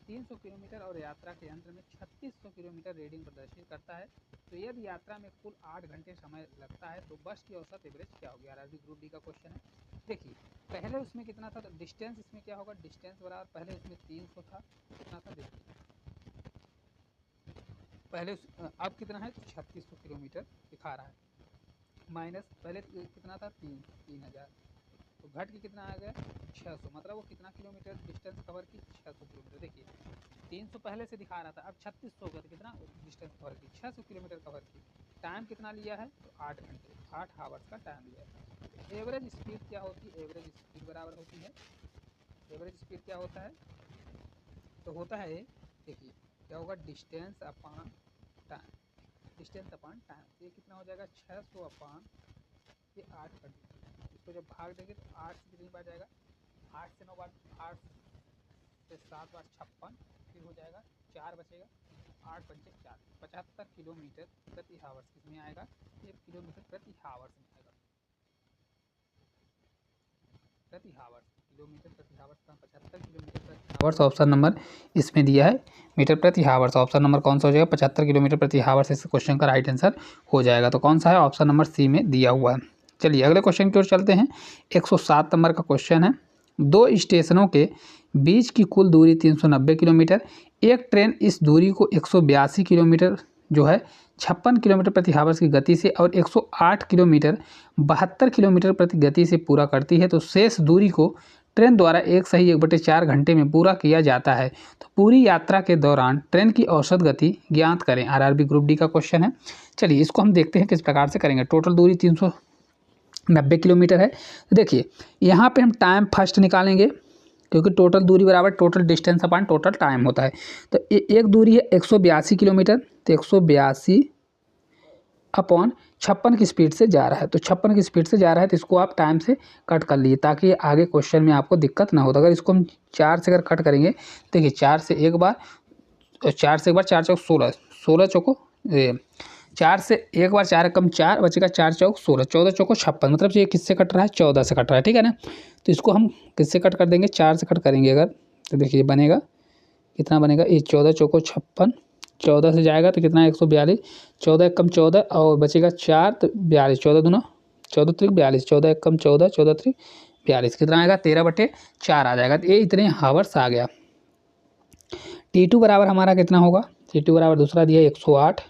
300 किलोमीटर और यात्रा के अंत में 3600 किलोमीटर रीडिंग प्रदर्शित करता है, तो यदि यात्रा में कुल 8 घंटे समय लगता है तो बस की औसत एवरेज क्या होगी? आरआरबी ग्रुप डी का क्वेश्चन है। देखिए पहले उसमें कितना था, डिस्टेंस इसमें क्या होगा? डिस्टेंस बराबर पहले उसमें 300 था, कितना था देखिए पहले अब कितना है? 3600 किलोमीटर दिखा रहा है, माइनस पहले कितना था? 3000, तो घट के कितना आ गया? 600, मतलब वो कितना किलोमीटर डिस्टेंस कवर की? 600 किलोमीटर। देखिए 300 पहले से दिखा रहा था, अब 3600 का कितना डिस्टेंस कवर की? 600 किलोमीटर कवर की। टाइम कितना लिया है? तो 8 घंटे, 8 आवर्स का टाइम लिया है। एवरेज स्पीड क्या होती है? एवरेज स्पीड बराबर होती है, एवरेज स्पीड क्या होता है? तो होता है, देखिए क्या होगा? Distance upon time, distance upon time. ये कितना हो जाएगा? 600 अपॉन ये 8 घंटे। इसको जब भाग देंगे तो 8 से कितनी बार जाएगा? 8 से 9 बार, 8 से 7 बार 56, फिर हो जाएगा 4 बचेगा, 8 पंचे 4, 75 किलोमीटर प्रति हावर्स किसमें आएगा? ये किलोमीटर प्रति हावर्स में आएगा, प्रति हावर्स, किलोमीटर प्रति हावर्स का 75 किलोमीटर प्रति हावर्स ऑप्शन नंबर इसमें दिया है, मीटर प्रति हावर्स। ऑप्शन नंबर कौन सा हो जाएगा? 75 किलोमीटर प्रति हावर्स इस क्वेश्चन का राइट आंसर हो जाएगा। तो कौन सा है? ऑप्शन नंबर सी में दिया हुआ है। चलिए अगले क्वेश्चन की ओर चलते हैं। 107 नंबर का क्वेश्चन है, दो स्टेशनों के बीच की कुल दूरी 390 किलोमीटर, एक ट्रेन इस दूरी को 182 किलोमीटर जो है 56 किलोमीटर प्रति हावर्स की गति से और 108 किलोमीटर 72 किलोमीटर प्रति गति से पूरा करती है, तो शेष दूरी को ट्रेन द्वारा 1/4 घंटे में पूरा किया जाता है, तो पूरी यात्रा के दौरान ट्रेन की औसत गति ज्ञात करें। आरआरबी ग्रुप डी का क्वेश्चन है। चलिए इसको हम देखते हैं किस प्रकार से करेंगे। टोटल दूरी 390 किलोमीटर है। तो देखिए यहाँ पे हम टाइम फर्स्ट निकालेंगे, क्योंकि टोटल दूरी बराबर total distance upon total time होता है। तो एक दूरी है 182 किलोमीटर, तो 182 अपॉन 56 की स्पीड से जा रहा है, तो 56 की स्पीड से जा रहा है, तो इसको आप टाइम से कट कर लिए ताकि आगे क्वेश्चन में आपको दिक्कत ना हो। तो अगर इसको हम 4 से अगर कट करेंगे, देखिए 4 से एक बार 4 चौक 16, 16 चौको 4 से एक बार 4 कम 4 बचेगा, 4 चौक 16, 14 चौको 56, मतलब ये किससे कट रहा है? 14 से कट रहा है, ठीक है ना। तो इसको हम किससे कट कर देंगे? 4 से कट करेंगे अगर, तो देखिए बनेगा कितना बनेगा? ये 14 चौको 56, 14 से जाएगा तो कितना? 142, 14 कम 14 और बचेगा 4, तो 42, 14 दूना 14 त्रिक 42, 14 कम 14, 14 त्रिक 42, कितना आएगा? 13/4 आ जाएगा। तो ये इतने हावर्स आ गया। T2 बराबर हमारा कितना होगा? T2 बराबर दूसरा दिया है 108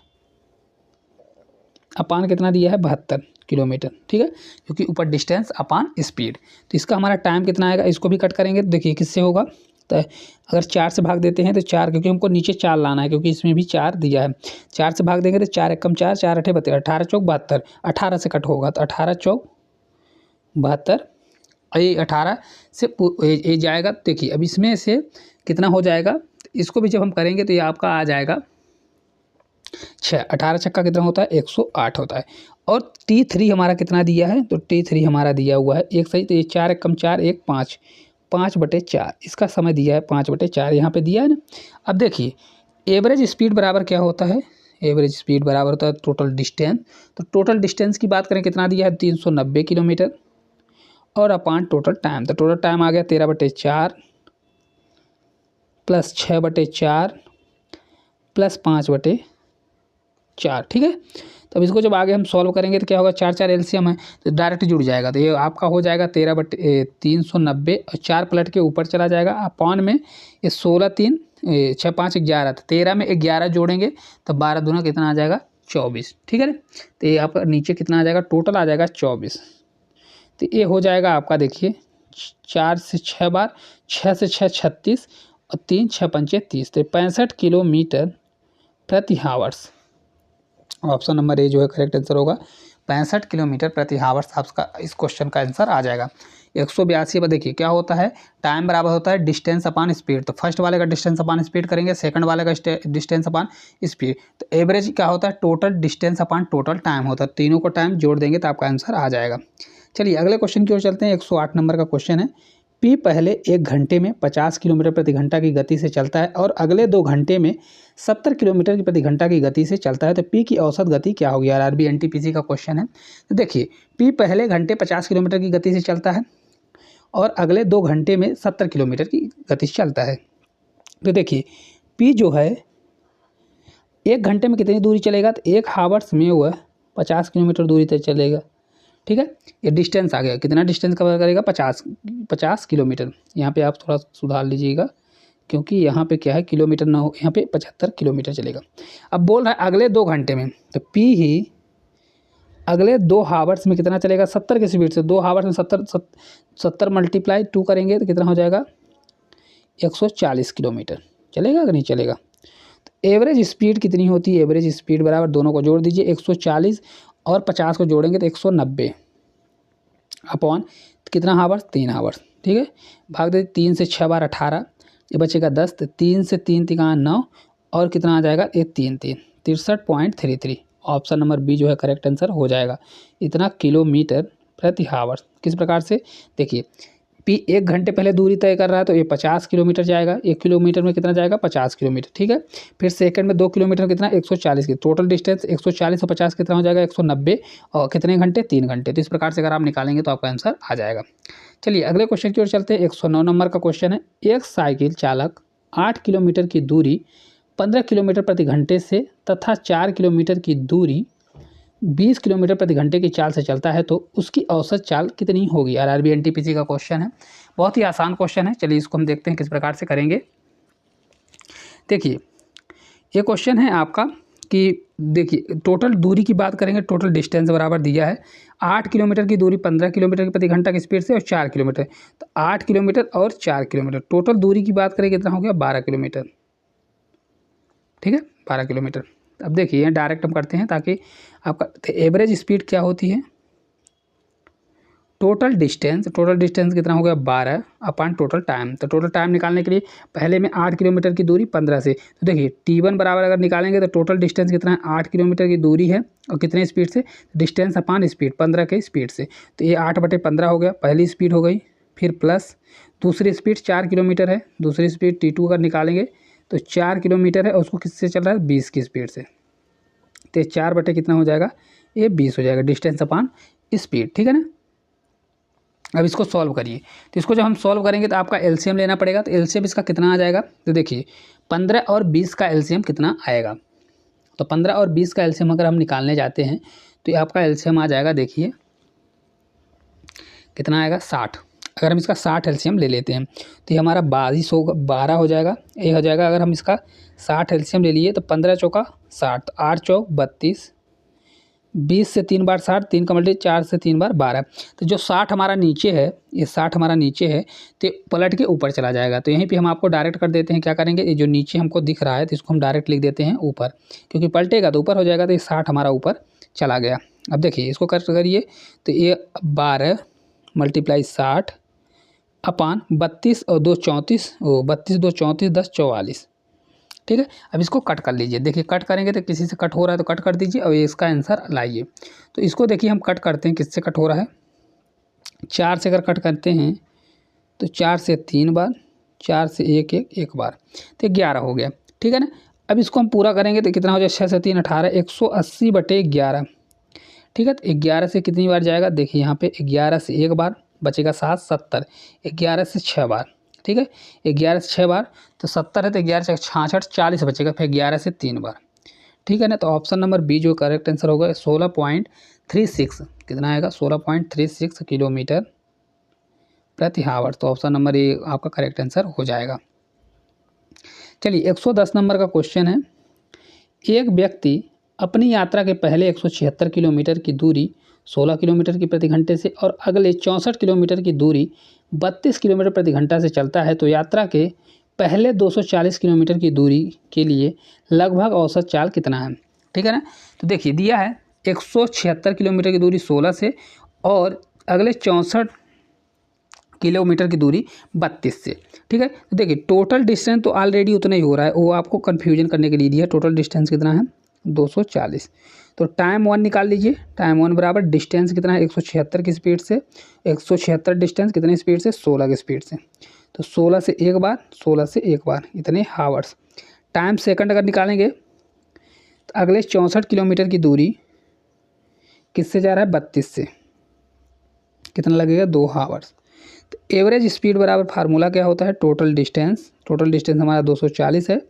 अपान कितना दिया है? 72 किलोमीटर, ठीक है, क्योंकि ऊपर डिस्टेंस अपान स्पीड। तो इसका हमारा टाइम कितना आएगा? इसको भी कट करेंगे तो देखिए किससे होगा? तो अगर 4 से भाग देते हैं तो 4, क्योंकि हमको नीचे 4 लाना है, क्योंकि इसमें भी 4 दिया है। 4 से भाग देंगे तो 4 एक कम 4, 4 8 72, 18 चौक 72, 18 से कट होगा तो 18 चौक 72, ये 18 से ये जाएगा। देखिए अब इसमें से कितना हो जाएगा? इसको भी जब हम करेंगे तो ये आपका आ जाएगा 6, 18 छक्का कितना होता है? 108 होता है। और T3 हमारा कितना दिया है? तो T3 हमारा दिया हुआ है एक सही, तो ये 4 एक कम 4, 1 5, 5/4 इसका समय दिया है, 5/4 यहाँ पे दिया है ना। अब देखिए एवरेज स्पीड बराबर क्या होता है? एवरेज स्पीड बराबर होता है टोटल डिस्टेंस। तो टोटल डिस्टेंस की बात करें कितना दिया है? 390 किलोमीटर और अपान टोटल टाइम, तो टोटल टाइम आ गया 13/4 प्लस 6/4 प्लस 5/4, ठीक है। तो अब इसको जब आगे हम सॉल्व करेंगे तो क्या होगा? 4 4 एलसीएम है तो डायरेक्ट जुड़ जाएगा, तो ये आपका हो जाएगा 13/390 और 4 पलट के ऊपर चला जाएगा अपॉन में ये 16 3 6 5 11, तो 13 में 11 जोड़ेंगे तो 12 दूना कितना आ जाएगा? 24, ठीक है ना। तो ये आपका नीचे कितना आ जाएगा? टोटल आ जाएगा 24। तो ये हो जाएगा आपका, देखिए 4 से 6 बार, 6 से 6 36 और 3 6 पंचे 30, तो 65 किलोमीटर प्रति हावर्स। ऑप्शन नंबर ए जो है करेक्ट आंसर होगा, 65 किलोमीटर प्रति हावर्स आपका इस क्वेश्चन का आंसर आ जाएगा। 182 पर देखिए क्या होता है, टाइम बराबर होता है डिस्टेंस अपॉन स्पीड। तो फर्स्ट वाले का डिस्टेंस अपॉन स्पीड करेंगे, सेकंड वाले का डिस्टेंस अपॉन स्पीड। तो एवरेज क्या होता है, total distance upon total time होता है। तीनों को टाइम जोड़ देंगे तो आपका आंसर आ जाएगा। चलिए अगले क्वेश्चन की ओर चलते हैं। 108 नंबर का क्वेश्चन है, पी पहले 1 घंटे में 50 किलोमीटर प्रति घंटा की गति से चलता है और अगले 2 घंटे में 70 किलोमीटर प्रति घंटा की गति से चलता है, तो पी की औसत गति क्या होगी। आरआरबी एनटीपीसी का क्वेश्चन है। तो देखिए पी पहले घंटे 50 किलोमीटर की गति से चलता है और अगले 2 घंटे में 70 किलोमीटर की गति से चलता है। तो देखिए पी जो है 1 घंटे में कितनी दूरी चलेगा, तो 1 हावर्स में वह 50 किलोमीटर दूरी तक चलेगा। ठीक है, ये डिस्टेंस आ गया, कितना डिस्टेंस कवर करेगा, 50 किलोमीटर। यहाँ पे आप थोड़ा सुधार लीजिएगा क्योंकि यहाँ पे क्या है किलोमीटर ना हो, यहाँ पे 75 किलोमीटर चलेगा। अब बोल रहा है अगले 2 घंटे में, तो पी ही अगले 2 हावर्स में कितना चलेगा, 70 की स्पीड से। 2 हावर्स में 70 मल्टीप्लाई 2 करेंगे तो कितना हो जाएगा, 140 किलोमीटर चलेगा कि नहीं चलेगा। तो एवरेज स्पीड कितनी होती है, एवरेज स्पीड बराबर दोनों को जोड़ दीजिए, 140 और 50 को जोड़ेंगे तो 190 अपॉन कितना हावर्स, 3 हावर्स। ठीक है, भाग दे 3 से 6 बार 18, ये बचेगा 10, तो 3 से 3 तिगान 9 और कितना आ जाएगा, ये 3 63.33। ऑप्शन नंबर बी जो है करेक्ट आंसर हो जाएगा। इतना किलोमीटर प्रति हावर्स। किस प्रकार से, देखिए पी 1 घंटे पहले दूरी तय कर रहा है तो ये 50 किलोमीटर जाएगा, 1 किलोमीटर में कितना जाएगा, 50 किलोमीटर। ठीक है, फिर सेकंड में 2 किलोमीटर कितना, 140 की टोटल डिस्टेंस 140 और 50 कितना हो जाएगा, 190 और कितने घंटे, 3 घंटे। तो इस प्रकार से अगर आप निकालेंगे तो आपका आंसर आ जाएगा। चलिए अगले क्वेश्चन की ओर चलते हैं। 109 नंबर का क्वेश्चन है, एक साइकिल चालक 8 किलोमीटर की दूरी 15 किलोमीटर प्रति घंटे से तथा 4 किलोमीटर की दूरी 20 किलोमीटर प्रति घंटे की चाल से चलता है, तो उसकी औसत चाल कितनी होगी। आरआरबी एनटीपीसी का क्वेश्चन है, बहुत ही आसान क्वेश्चन है। चलिए इसको हम देखते हैं किस प्रकार से करेंगे। देखिए ये क्वेश्चन है आपका कि देखिए टोटल दूरी की बात करेंगे, टोटल डिस्टेंस बराबर दिया है 8 किलोमीटर की दूरी 15 किलोमीटर प्रति घंटा की स्पीड से और 4 किलोमीटर, तो 8 किलोमीटर और 4 किलोमीटर टोटल दूरी की बात करें कितना हो गया, 12 किलोमीटर। ठीक है, 12 किलोमीटर। अब देखिए डायरेक्ट हम करते हैं ताकि आपका एवरेज स्पीड क्या होती है, टोटल डिस्टेंस कितना हो गया, 12 अपॉन टोटल टाइम। तो टोटल टाइम निकालने के लिए पहले में 8 किलोमीटर की दूरी 15 से, तो देखिए T1 बराबर अगर निकालेंगे तो टोटल डिस्टेंस कितना है, 8 किलोमीटर की दूरी है और कितने स्पीड से, डिस्टेंस अपॉन स्पीड 15 के स्पीड से। तो ये 8/15 हो गया, पहली स्पीड हो गई, फिर प्लस दूसरी स्पीड 4 किलोमीटर है, दूसरी स्पीड T2 अगर निकालेंगे तो 4 किलोमीटर है और उसको किससे चल रहा है, 20 की स्पीड से। तो 4 कितना हो जाएगा, ये 20 हो जाएगा, डिस्टेंस अपॉन स्पीड। ठीक है ना। अब इसको सॉल्व करिए, तो इसको जब हम सॉल्व करेंगे तो आपका एलसीएम लेना पड़ेगा। तो एलसीएम इसका कितना आ जाएगा, तो देखिए 15 और 20 का एलसीएम कितना आएगा। तो 15 और 20 का एलसीएम अगर हम निकालने जाते हैं तो ये आपका एलसीएम आ जाएगा, देखिए कितना आएगा, 60। अगर हम इसका 60 एलसीएम ले लेते हैं तो ये हमारा 12 हो जाएगा, ये हो जाएगा। अगर हम इसका 60 एलसीएम ले लिए तो 15 चौका 60, तो 8 चौक 32, 20 से 3 बार 60, 3 का मल्टी 4 से 3 बार 12। तो जो 60 हमारा नीचे है, ये 60 हमारा नीचे है तो पलट के ऊपर चला जाएगा। तो यहीं पे हम आपको डायरेक्ट कर देते हैं, क्या करेंगे, ये जो नीचे हमको दिख रहा है तो इसको हम डायरेक्ट लिख देते हैं ऊपर, क्योंकि पलटेगा तो ऊपर हो जाएगा। तो ये 60 हमारा ऊपर चला गया। अब देखिए इसको करिए, तो ये 12 मल्टीप्लाई 60 अपॉन 32 और 2 34, 32 2 34 10 44। ठीक है, अब इसको कट कर लीजिए। देखिए कट करेंगे तो किसी से कट हो रहा है तो कट कर दीजिए और इसका आंसर लाइए। तो इसको देखिए हम कट करते हैं, किससे कट हो रहा है, 4 से अगर कट करते हैं तो 4 से 3 बार, 4 से 1 बार, तो 11 हो गया। ठीक है ना। अब इसको हम पूरा करेंगे तो कितना हो जाए, 6 से 3 18, 180/11। ठीक है, तो 11 से कितनी बार जाएगा, देखिए यहाँ पे 11 से 1 बार बचेगा 7 70, 11 से 6 बार। ठीक है, 11 से 6 बार तो 70 है, तो 11 से 66 40 बचेगा, फिर 11 से 3 बार। ठीक है ना। तो ऑप्शन नंबर बी जो करेक्ट आंसर होगा 16.36, कितना आएगा, 16.36 किलोमीटर प्रति हावर। तो ऑप्शन नंबर ए आपका करेक्ट आंसर हो जाएगा। चलिए 110 नंबर का क्वेश्चन है, एक व्यक्ति अपनी यात्रा के पहले 176 किलोमीटर की दूरी 16 किलोमीटर की प्रति घंटे से और अगले 64 किलोमीटर की दूरी 32 किलोमीटर प्रति घंटा से चलता है, तो यात्रा के पहले 240 किलोमीटर की दूरी के लिए लगभग औसत चाल कितना है। ठीक है ना। तो देखिए दिया है 176 किलोमीटर की दूरी 16 से और अगले 64 किलोमीटर की दूरी 32 से, ठीक है। तो देखिए टोटल डिस्टेंस तो ऑलरेडी उतना ही हो रहा है, वो आपको कन्फ्यूजन करने के लिए दिया है। टोटल डिस्टेंस कितना है 240। तो टाइम 1 निकाल लीजिए। टाइम 1 बराबर डिस्टेंस कितना है 176 की स्पीड से, 176 डिस्टेंस कितनी स्पीड से 16 की स्पीड से। तो 16 से एक बार, 16 से एक बार, इतने हावर्स। टाइम सेकंड अगर निकालेंगे तो अगले 64 किलोमीटर की दूरी किससे जा रहा है 32 से, कितना लगेगा 2 हावर्स। तो एवरेज स्पीड बराबर फार्मूला क्या होता है टोटल डिस्टेंस, टोटल डिस्टेंस हमारा 240 है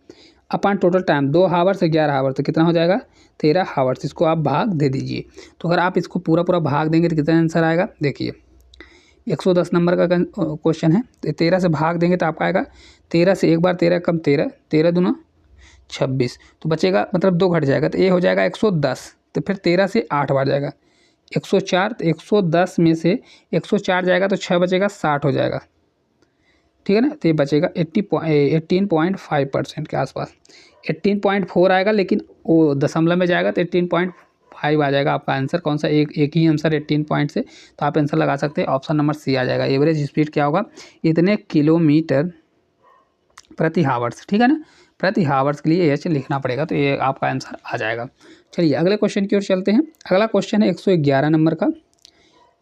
अपन टोटल टाइम 2 हावर्स से 11 हावर्स, तो कितना हो जाएगा 13 हावर्स। इसको आप भाग दे दीजिए। तो अगर आप इसको पूरा पूरा भाग देंगे तो कितना आंसर आएगा, देखिए 110 नंबर का क्वेश्चन है, तो 13 से भाग देंगे तो आपका आएगा 13 से एक बार 13 कम 13, 13 दूना 26, तो बचेगा मतलब 2 घट जाएगा, तो ये हो जाएगा 110। तो फिर 13 से 8 बार जाएगा 104, तो 110 में से 104 जाएगा तो 6 बचेगा 60 हो जाएगा, ठीक है ना। तो ये बचेगा 18.5% के आसपास। 18.4 आएगा, लेकिन वो दशमलव में जाएगा तो 18.5 आ जाएगा आपका आंसर। कौन सा, एक ही आंसर 18 पॉइंट से, तो आप आंसर लगा सकते हैं ऑप्शन नंबर सी आ जाएगा। एवरेज स्पीड क्या होगा, इतने किलोमीटर प्रति हावर्स, ठीक है ना। प्रति हावर्स के लिए ये लिखना पड़ेगा, तो ये आपका आंसर आ जाएगा। चलिए अगले क्वेश्चन की ओर चलते हैं। अगला क्वेश्चन है 111 नंबर का।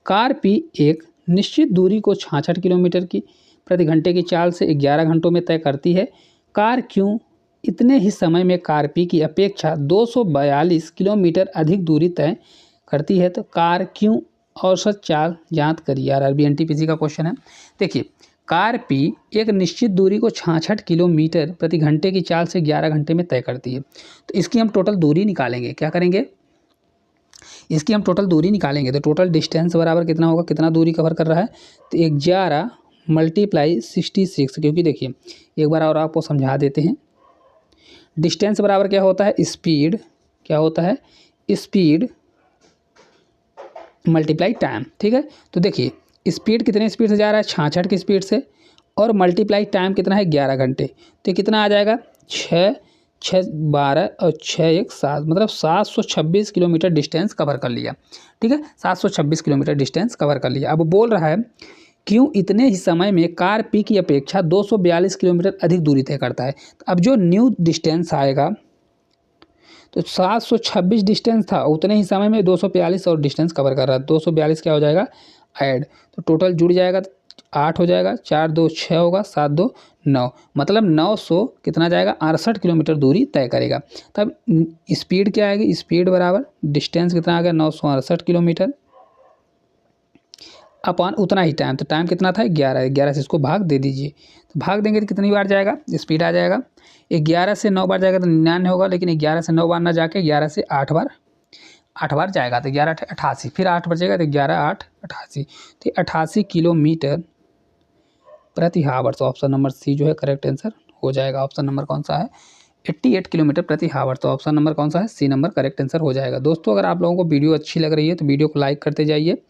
कार पी एक निश्चित दूरी को 66 किलोमीटर की प्रति घंटे की चाल से 11 घंटों में तय करती है। कार क्यों इतने ही समय में कार पी की अपेक्षा 242 किलोमीटर अधिक दूरी तय करती है। तो कार क्यों औसत चाल ज्ञात करिए। आरआरबी एनटीपीसी का क्वेश्चन है। देखिए कार पी एक निश्चित दूरी को 66 किलोमीटर प्रति घंटे की चाल से 11 घंटे में तय करती है। तो इसकी हम टोटल दूरी निकालेंगे। क्या करेंगे, इसकी हम टोटल दूरी निकालेंगे। तो टोटल डिस्टेंस बराबर कितना होगा, कितना दूरी कवर कर रहा है, तो 11 मल्टीप्लाई 66, क्योंकि देखिए एक बार और आपको समझा देते हैं। डिस्टेंस बराबर क्या होता है, स्पीड, क्या होता है स्पीड मल्टीप्लाई टाइम, ठीक है। तो देखिए स्पीड कितने स्पीड से जा रहा है 66 की स्पीड से, और मल्टीप्लाई टाइम कितना है 11 घंटे। तो कितना आ जाएगा 6 6 12 और 6 1 7, मतलब 726 किलोमीटर डिस्टेंस कवर कर लिया, ठीक है। 726 किलोमीटर डिस्टेंस कवर कर लिया। अब बोल रहा है क्यों इतने ही समय में कार पी की अपेक्षा 242 किलोमीटर अधिक दूरी तय करता है। तो अब जो न्यू डिस्टेंस आएगा, तो 726 डिस्टेंस था, उतने ही समय में 242 और डिस्टेंस कवर कर रहा है। 242 क्या हो जाएगा ऐड, तो टोटल जुड़ जाएगा 8 हो जाएगा, 4 2 6 होगा, 7 2 9, मतलब 900 कितना जाएगा 68 किलोमीटर दूरी तय करेगा। तब स्पीड क्या आएगी, स्पीड बराबर डिस्टेंस कितना आ गया 968 किलोमीटर अपॉन उतना ही टाइम। तो टाइम कितना था 11, 11 से इसको भाग दे दीजिए। तो भाग देंगे तो कितनी बार जाएगा, स्पीड आ जाएगा 11 से 9 बार जाएगा तो 99 होगा, लेकिन 11 से 9 बार ना जाके 11 से 8 बार जाएगा, तो 11 88, फिर 8 बचेगा तो 11 8 88, तो 88 किलोमीटर प्रति हावर्स। तो ऑप्शन नंबर सी जो है करेक्ट आंसर हो जाएगा। ऑप्शन नंबर कौन सा है 88 किलोमीटर प्रति हावर। तो ऑप्शन नंबर कौन सा है सी नंबर करेक्ट आंसर हो जाएगा। दोस्तों अगर आप लोगों को वीडियो अच्छी लग रही है तो वीडियो को लाइक करते जाइए।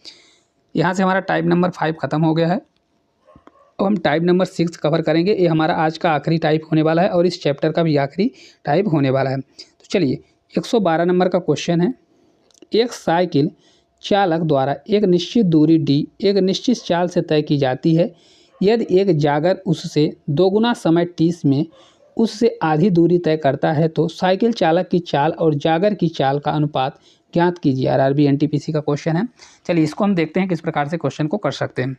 यहाँ से हमारा टाइप नंबर 5 खत्म हो गया है। अब हम टाइप नंबर 6 कवर करेंगे। ये हमारा आज का आखिरी टाइप होने वाला है और इस चैप्टर का भी आखिरी टाइप होने वाला है। तो चलिए 112 नंबर का क्वेश्चन है। एक साइकिल चालक द्वारा एक निश्चित दूरी डी एक निश्चित चाल से तय की जाती है। यदि एक जागर उससे दोगुना समय टी में उससे आधी दूरी तय करता है तो साइकिल चालक की चाल और जागर की चाल का अनुपात ज्ञात कीजिए। आरआरबी एनटीपीसी का क्वेश्चन है। चलिए इसको हम देखते हैं किस प्रकार से क्वेश्चन को कर सकते हैं।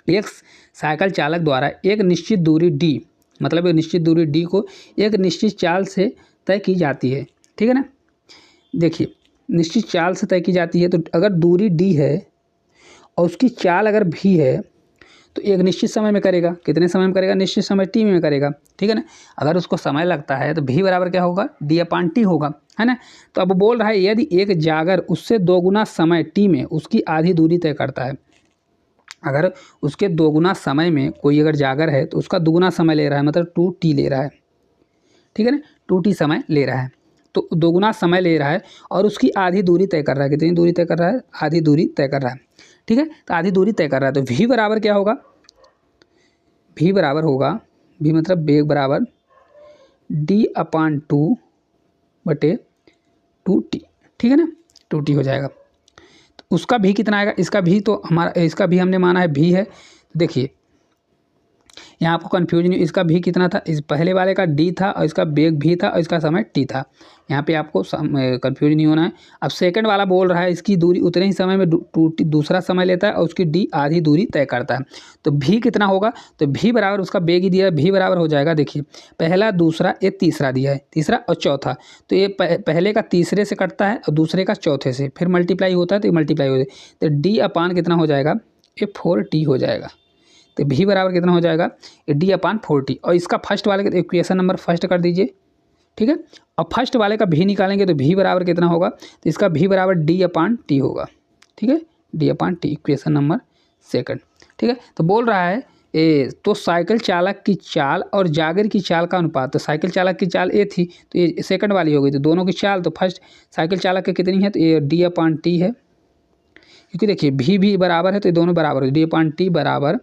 एक साइकिल चालक द्वारा एक निश्चित दूरी डी, मतलब एक निश्चित दूरी डी को एक निश्चित चाल से तय की जाती है, ठीक है ना। देखिए निश्चित चाल से तय की जाती है, तो अगर दूरी डी है और उसकी चाल अगर भी है तो एक निश्चित समय में करेगा। कितने समय में करेगा, निश्चित समय टी में करेगा, ठीक है ना। अगर उसको समय लगता है तो भी बराबर क्या होगा डी अपान टी होगा, है ना। तो अब बोल रहा है यदि एक जागर उससे दोगुना समय टी में उसकी आधी दूरी तय करता है। अगर उसके दोगुना समय में कोई अगर जागर है तो उसका दुगुना समय ले रहा है, मतलब 2t ले रहा है, ठीक है ना। 2t समय ले रहा है, तो दोगुना समय ले रहा है और उसकी आधी दूरी तय कर रहा है। कितनी दूरी तय कर रहा है, आधी दूरी तय कर रहा है, ठीक है। तो आधी दूरी तय कर रहा है, तो v बराबर क्या होगा, v बराबर होगा, v मतलब वेग बराबर d अपान 2/2t, ठीक है ना। 2t हो जाएगा। तो उसका भी कितना आएगा, इसका भी तो हमारा इसका भी हमने माना है भी है, तो देखिए यहाँ आपको कन्फ्यूजन, इसका भी कितना था, इस पहले वाले का डी था और इसका बेग भी था और इसका समय टी था। यहाँ पे आपको कन्फ्यूज नहीं होना है। अब सेकंड वाला बोल रहा है इसकी दूरी उतने ही समय में दूसरा समय लेता है और उसकी डी आधी दूरी तय करता है। तो भी कितना होगा, तो भी बराबर उसका बेग ही दिया है, भी बराबर हो जाएगा, देखिए पहला दूसरा ये तीसरा दिया है, तीसरा और चौथा, तो ये पहले का तीसरे से कटता है और दूसरे का चौथे से, फिर मल्टीप्लाई होता है तो ये मल्टीप्लाई हो जाए, तो डी अपान कितना हो जाएगा, ये 4t हो जाएगा। तो भी बराबर कितना हो जाएगा, डी अपान 4t। और इसका फर्स्ट वाले का इक्वेशन नंबर फर्स्ट कर दीजिए, ठीक है। और फर्स्ट वाले का भी निकालेंगे तो भी बराबर कितना होगा, तो इसका भी बराबर डी अपान टी होगा, ठीक है, डी अपान टी, इक्वेशन नंबर सेकंड, ठीक है। तो बोल रहा है तो साइकिल चालक की चाल और जागिर की चाल का अनुपात, तो साइकिल चालक की चाल ए थी तो ये सेकंड वाली हो गई, तो दोनों की चाल, तो फर्स्ट साइकिल चालक की कितनी है, तो ये डी अपान टी है, क्योंकि देखिए भी बराबर है तो ये दोनों बराबर है, डी अपान टी बराबर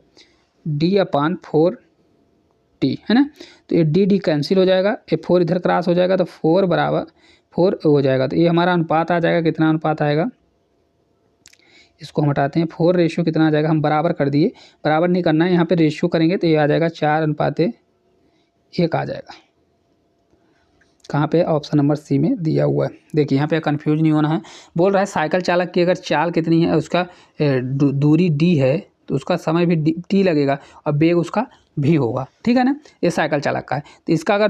डी अपान 4t, है ना। तो ये डी कैंसिल हो जाएगा, ये 4 इधर क्रॉस हो जाएगा, तो 4 बराबर 4 हो जाएगा। तो ये हमारा अनुपात आ जाएगा, कितना अनुपात आएगा, इसको हम हटाते हैं, 4 रेशियो कितना आ जाएगा, हम बराबर कर दिए, बराबर नहीं करना है, यहाँ पे रेशियो करेंगे तो ये आ जाएगा 4:1 आ जाएगा। कहाँ पे, ऑप्शन नंबर सी में दिया हुआ है। देखिए यहाँ पे कंफ्यूज नहीं होना है। बोल रहा है साइकिल चालक की अगर चाल कितनी है, उसका दूरी डी है तो उसका समय भी टी लगेगा और बेग उसका भी होगा, ठीक है ना। ये साइकिल चालक का है, तो इसका अगर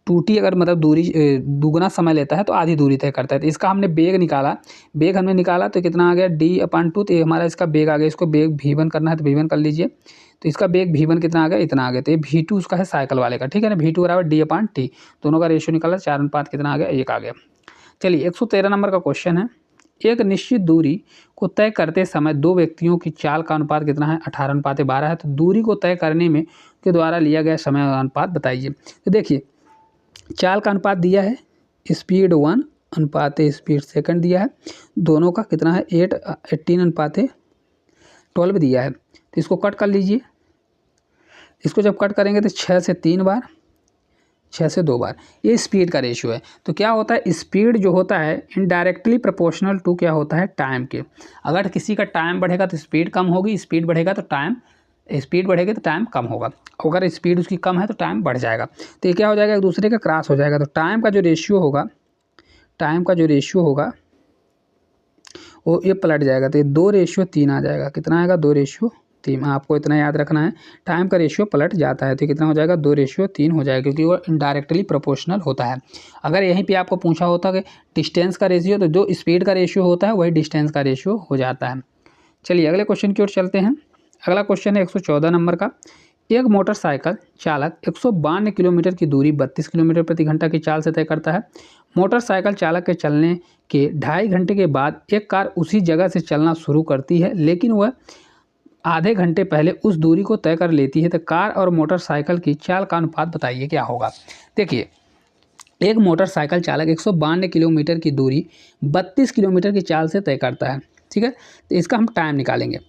2t अगर मतलब दूरी दुगना समय लेता है तो आधी दूरी तय करता है। तो इसका हमने बेग निकाला, बेग हमने निकाला तो कितना आ गया, डी अपान 2, तो ये हमारा इसका बेग आ गया, इसको बेग v1 करना है तो v1 कर लीजिए। तो इसका बेग v1 कितना आ गया, इतना आ गया, तो ये v2 उसका है साइकिल वाले का, ठीक है ना, v2 बराबर डी अपान टी, दोनों का रेशियो निकाला, 4:5 कितना आ गया, 1 आ गया। चलिए 113 नंबर का क्वेश्चन है, एक निश्चित दूरी को तय करते समय दो व्यक्तियों की चाल का अनुपात कितना है, 18:12 है। तो दूरी को तय करने में के द्वारा लिया गया समय अनुपात बताइए। तो देखिए चाल का अनुपात दिया है, स्पीड 1:स्पीड सेकंड दिया है, दोनों का कितना है 18:12 दिया है। तो इसको कट कर लीजिए, इसको जब कट करेंगे तो 6 से 3 बार, 6 से 2 बार, ये स्पीड का रेशियो है। तो क्या होता है, स्पीड जो होता है इनडायरेक्टली प्रोपोर्शनल टू क्या होता है, टाइम के। अगर किसी का टाइम बढ़ेगा तो स्पीड कम होगी, स्पीड बढ़ेगा तो टाइम, स्पीड बढ़ेगी तो टाइम कम होगा, अगर स्पीड उसकी कम है तो टाइम बढ़ जाएगा। तो ये क्या हो जाएगा, एक दूसरे का क्रॉस हो जाएगा। तो टाइम का जो रेशियो होगा, टाइम का जो रेशियो होगा वो ये पलट जाएगा, तो ये 2:3 आ जाएगा, कितना आएगा, 2:3। आपको इतना याद रखना है, टाइम का रेशियो पलट जाता है तो कितना हो जाएगा, 2:3 हो जाएगा, क्योंकि वो इनडायरेक्टली प्रोपोर्शनल होता है। अगर यहीं पे आपको पूछा होता कि डिस्टेंस का रेशियो, तो जो स्पीड का रेशियो होता है वही डिस्टेंस का रेशियो हो जाता है। चलिए अगले क्वेश्चन की ओर चलते हैं। अगला क्वेश्चन है 114 नंबर का, एक मोटरसाइकिल चालक 152 किलोमीटर की दूरी 32 किलोमीटर प्रति घंटा की चाल से तय करता है। मोटरसाइकिल चालक के चलने के 2.5 घंटे के बाद एक कार उसी जगह से चलना शुरू करती है, लेकिन वह आधे घंटे पहले उस दूरी को तय कर लेती है। तो कार और मोटरसाइकिल की चाल का अनुपात बताइए क्या होगा। देखिए एक मोटरसाइकिल चालक 152 किलोमीटर की दूरी 32 किलोमीटर की चाल से तय करता है, ठीक है। तो इसका हम टाइम निकालेंगे,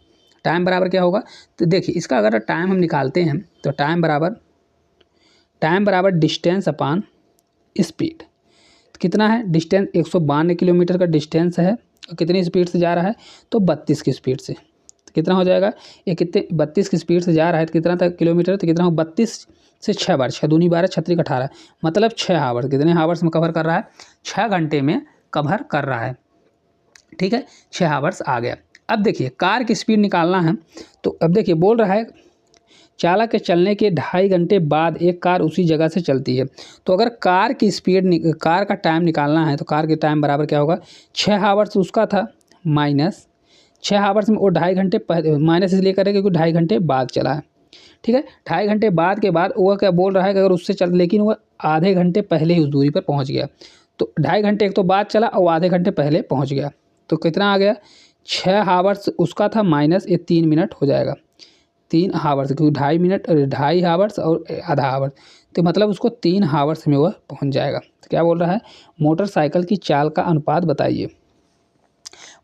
टाइम बराबर क्या होगा, तो देखिए इसका अगर टाइम हम निकालते हैं तो टाइम बराबर डिस्टेंस अपान स्पीड। कितना है डिस्टेंस, 152 किलोमीटर का डिस्टेंस है और कितनी स्पीड से जा रहा है, तो 32 की स्पीड से। तो कितना हो जाएगा, ये कितने 32 की स्पीड से जा रहा है तो कितना तक किलोमीटर, तो कितना हो 32 से 6 बार, 6 दूनी 12, 6 त्रिक 18, मतलब 6 आवर्स, कितने आवर्स में कवर कर रहा है, 6 घंटे में कवर कर रहा है, ठीक है, 6 आवर्स आ गया। अब देखिए कार की स्पीड निकालना है, तो अब देखिए बोल रहा है चालक के चलने के 2.5 घंटे बाद एक कार उसी जगह से चलती है। तो अगर कार की स्पीड, कार का टाइम निकालना है तो कार के टाइम बराबर क्या होगा, 6 आवर्स उसका था माइनस 6 आवर्स में वो 2.5 घंटे माइनस इसलिए करेगा क्योंकि 2.5 घंटे बाद चला है, ठीक है। 2.5 घंटे बाद के बाद वह क्या बोल रहा है कि अगर उससे चल, लेकिन वह आधे घंटे पहले ही उस दूरी पर पहुँच गया। तो 2.5 घंटे एक तो बाद चला और आधे घंटे पहले पहुँच गया, तो कितना आ गया, 6 आवर्स उसका था माइनस ये 3 मिनट हो जाएगा, 3 आवर्स, क्योंकि 2.5 मिनट 2.5 आवर्स और आधा आवर्स, तो मतलब उसको 3 आवर्स में वह पहुंच जाएगा। तो क्या बोल रहा है, मोटरसाइकिल की चाल का अनुपात बताइए,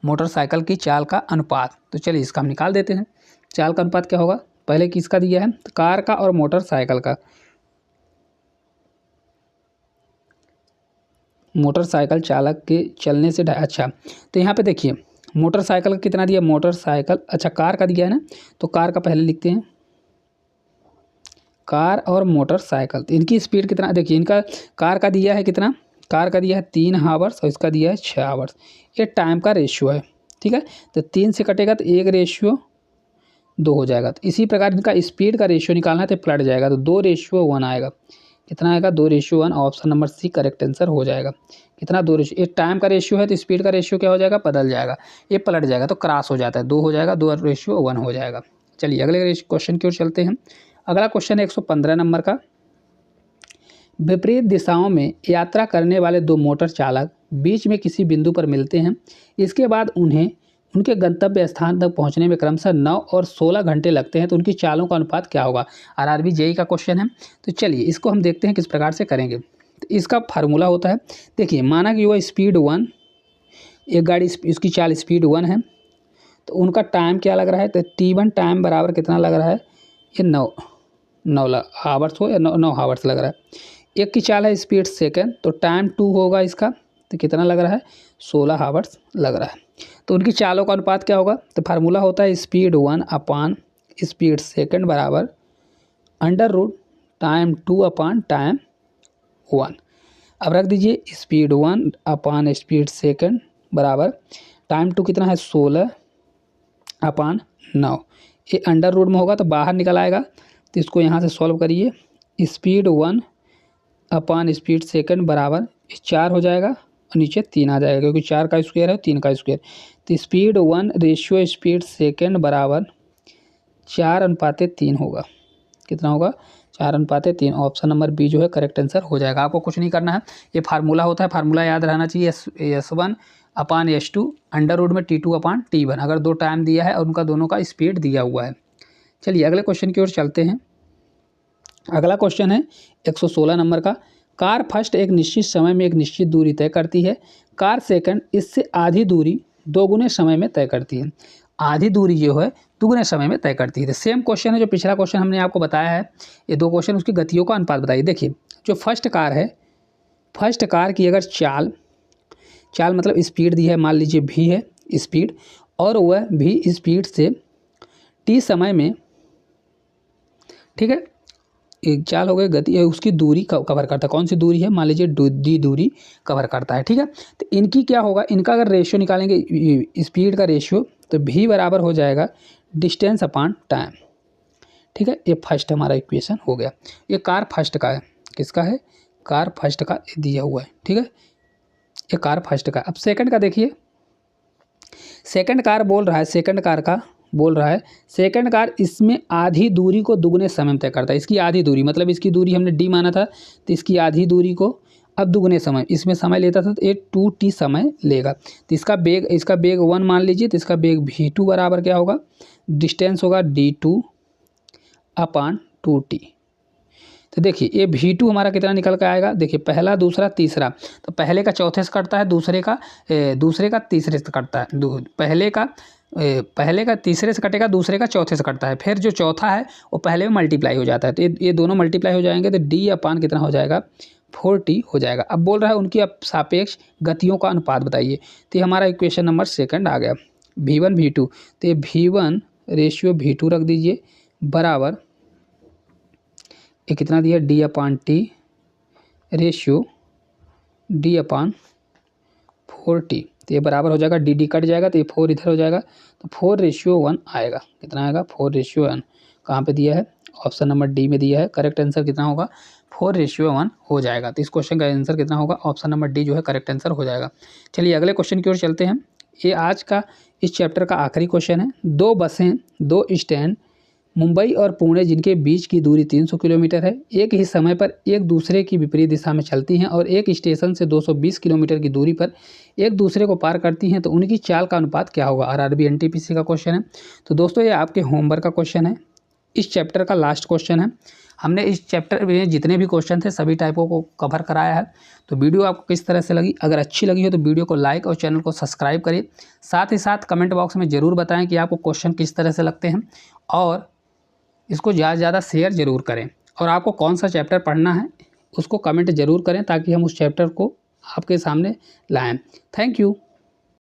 मोटरसाइकिल की चाल का अनुपात। तो चलिए इसका हम निकाल देते हैं, चाल का अनुपात क्या होगा, पहले किसका दिया है, तो कार का और मोटरसाइकिल का। मोटरसाइकिल चालक के चलने से अच्छा, तो यहाँ पे देखिए मोटरसाइकिल का कितना दिया, मोटरसाइकिल, अच्छा कार का दिया है ना, तो कार का पहले लिखते हैं, कार और मोटरसाइकिल, तो इनकी स्पीड कितना, देखिए इनका कार का दिया है कितना, कार का दिया है 3 हावर्स और इसका दिया है 6 हावर्स। ये टाइम का रेशियो है, ठीक है। तो 3 से कटेगा तो 1:2 हो जाएगा। तो इसी प्रकार इनका स्पीड का रेशियो निकालना है तो पलट जाएगा, तो 2:1 आएगा। कितना आएगा, 2:1। Option number C correct answer हो जाएगा। कितना, 2 ये टाइम का रेशियो है तो स्पीड का रेशियो क्या हो जाएगा, बदल जाएगा, ये पलट जाएगा तो क्रॉस हो जाता है, 2 हो जाएगा, 2:1 हो जाएगा। चलिए अगले क्वेश्चन की ओर चलते हैं। अगला क्वेश्चन है 115 नंबर का। विपरीत दिशाओं में यात्रा करने वाले 2 मोटर चालक बीच में किसी बिंदु पर मिलते हैं। इसके बाद उन्हें उनके गंतव्य स्थान तक पहुंचने में क्रमशः 9 और 16 घंटे लगते हैं, तो उनकी चालों का अनुपात क्या होगा। आरआरबी जेईई का क्वेश्चन है। तो चलिए इसको हम देखते हैं किस प्रकार से करेंगे। तो इसका फार्मूला होता है, देखिए माना कि वह स्पीड 1, एक गाड़ी उसकी चाल स्पीड 1 है, तो उनका टाइम क्या लग रहा है, तो T1 टाइम बराबर कितना लग रहा है, ये 9 हावर्स हो या 9 हावर्स लग रहा है। एक की चाल है स्पीड सेकंड, तो टाइम 2 होगा इसका, तो कितना लग रहा है, 16 हावर्स लग रहा है। तो उनकी चालों का अनुपात क्या होगा, तो फार्मूला होता है स्पीड 1 अपान स्पीड सेकंड बराबर √ टाइम 2 अपान टाइम 1। अब रख दीजिए स्पीड 1 अपान स्पीड सेकंड बराबर टाइम 2 कितना है, 16 अपान 9। ये √ में होगा तो बाहर निकल आएगा, तो इसको यहाँ से सॉल्व करिए। स्पीड 1 अपान स्पीड सेकंड बराबर 4 हो जाएगा और नीचे 3 आ जाएगा, क्योंकि 4 का स्क्वायर है 3 का स्क्वायर। तो स्पीड 1 रेशियो स्पीड सेकंड बराबर 4:3 होगा। कितना होगा, 4:3। ऑप्शन नंबर बी जो है करेक्ट आंसर हो जाएगा। आपको कुछ नहीं करना है, ये फार्मूला होता है, फार्मूला याद रहना चाहिए, S1 अपान S2 √ में T2 अपान T1, अगर 2 टाइम दिया है और उनका दोनों का स्पीड दिया हुआ है। चलिए अगले क्वेश्चन की ओर चलते हैं। अगला क्वेश्चन है 116 नंबर का। कार फर्स्ट एक निश्चित समय में एक निश्चित दूरी तय करती है, कार सेकंड इससे आधी दूरी 2 गुने समय में तय करती है। आधी दूरी जो है 2 गुने समय में तय करती है। सेम क्वेश्चन है जो पिछला क्वेश्चन हमने आपको बताया है, ये 2 क्वेश्चन उसकी गतियों का अनुपात बताइए। देखिए जो फर्स्ट कार है, फर्स्ट कार की अगर चाल मतलब स्पीड दी है, मान लीजिए v है स्पीड, और वह v स्पीड से t समय में, ठीक है, एक चाल हो गई, गति उसकी दूरी कवर करता है। कौन सी दूरी है, मान लीजिए d दूरी कवर करता है, ठीक है। तो इनकी क्या होगा, इनका अगर रेशियो निकालेंगे स्पीड का रेशियो, तो v बराबर हो जाएगा डिस्टेंस अपान टाइम, ठीक है। ये फर्स्ट हमारा इक्वेशन हो गया। ये कार फर्स्ट का है, किसका है, कार फर्स्ट का दिया हुआ है, ठीक है, ये कार फर्स्ट का। अब सेकंड का देखिए, सेकंड कार बोल रहा है, सेकंड कार का बोल रहा है, सेकंड कार इसमें आधी दूरी को दुगने समय में तय करता है। इसकी आधी दूरी मतलब इसकी दूरी हमने d माना था, तो इसकी आधी दूरी को अब दुगने समय, इसमें समय लेता था तो ये 2t समय लेगा। तो इसका बेग 1 मान लीजिए, तो इसका बेग v2 बराबर क्या होगा, डिस्टेंस होगा d2 अपान 2t। तो देखिए ये v2 हमारा कितना निकल कर आएगा, देखिए पहला दूसरा तीसरा, तो पहले का चौथे से कटता है, दूसरे का तीसरे से कटता है, पहले का तीसरे से कटेगा, दूसरे का चौथे से कटता है, फिर जो चौथा है वो पहले में मल्टीप्लाई हो जाता है। तो ये दोनों मल्टीप्लाई हो जाएंगे, तो d अपान कितना हो जाएगा, 4t हो जाएगा। अब बोल रहा है उनकी अब सापेक्ष गतियों का अनुपात बताइए। तो ये हमारा इक्वेशन नंबर सेकंड आ गया, v1 v2। तो ये v1 रेशियो v2 रख दीजिए बराबर, ये कितना दिया, d अपान t रेशियो d अपान 4t। तो ये बराबर हो जाएगा, डी कट जाएगा तो ये 4 इधर हो जाएगा, तो 4:1 आएगा। कितना आएगा, 4:1। कहाँ पे दिया है, ऑप्शन नंबर डी में दिया है। करेक्ट आंसर कितना होगा, 4:1 हो जाएगा। तो इस क्वेश्चन का आंसर कितना होगा, ऑप्शन नंबर डी जो है करेक्ट आंसर हो जाएगा। चलिए अगले क्वेश्चन की ओर चलते हैं। ये आज का इस चैप्टर का आखिरी क्वेश्चन है। 2 बसें 2 स्टैंड मुंबई और पुणे जिनके बीच की दूरी 300 किलोमीटर है, एक ही समय पर एक दूसरे की विपरीत दिशा में चलती हैं और एक स्टेशन से 220 किलोमीटर की दूरी पर एक दूसरे को पार करती हैं, तो उनकी चाल का अनुपात क्या होगा। आरआरबी एनटीपीसी का क्वेश्चन है। तो दोस्तों ये आपके होमवर्क का क्वेश्चन है, इस चैप्टर का लास्ट क्वेश्चन है। हमने इस चैप्टर में जितने भी क्वेश्चन थे सभी टाइपों को कवर कराया है। तो वीडियो आपको किस तरह से लगी, अगर अच्छी लगी हो तो वीडियो को लाइक और चैनल को सब्सक्राइब करिए। साथ ही साथ कमेंट बॉक्स में ज़रूर बताएं कि आपको क्वेश्चन किस तरह से लगते हैं, और इसको ज़्यादा से ज़्यादा शेयर ज़रूर करें। और आपको कौन सा चैप्टर पढ़ना है उसको कमेंट ज़रूर करें, ताकि हम उस चैप्टर को आपके सामने लाएं। Thank you.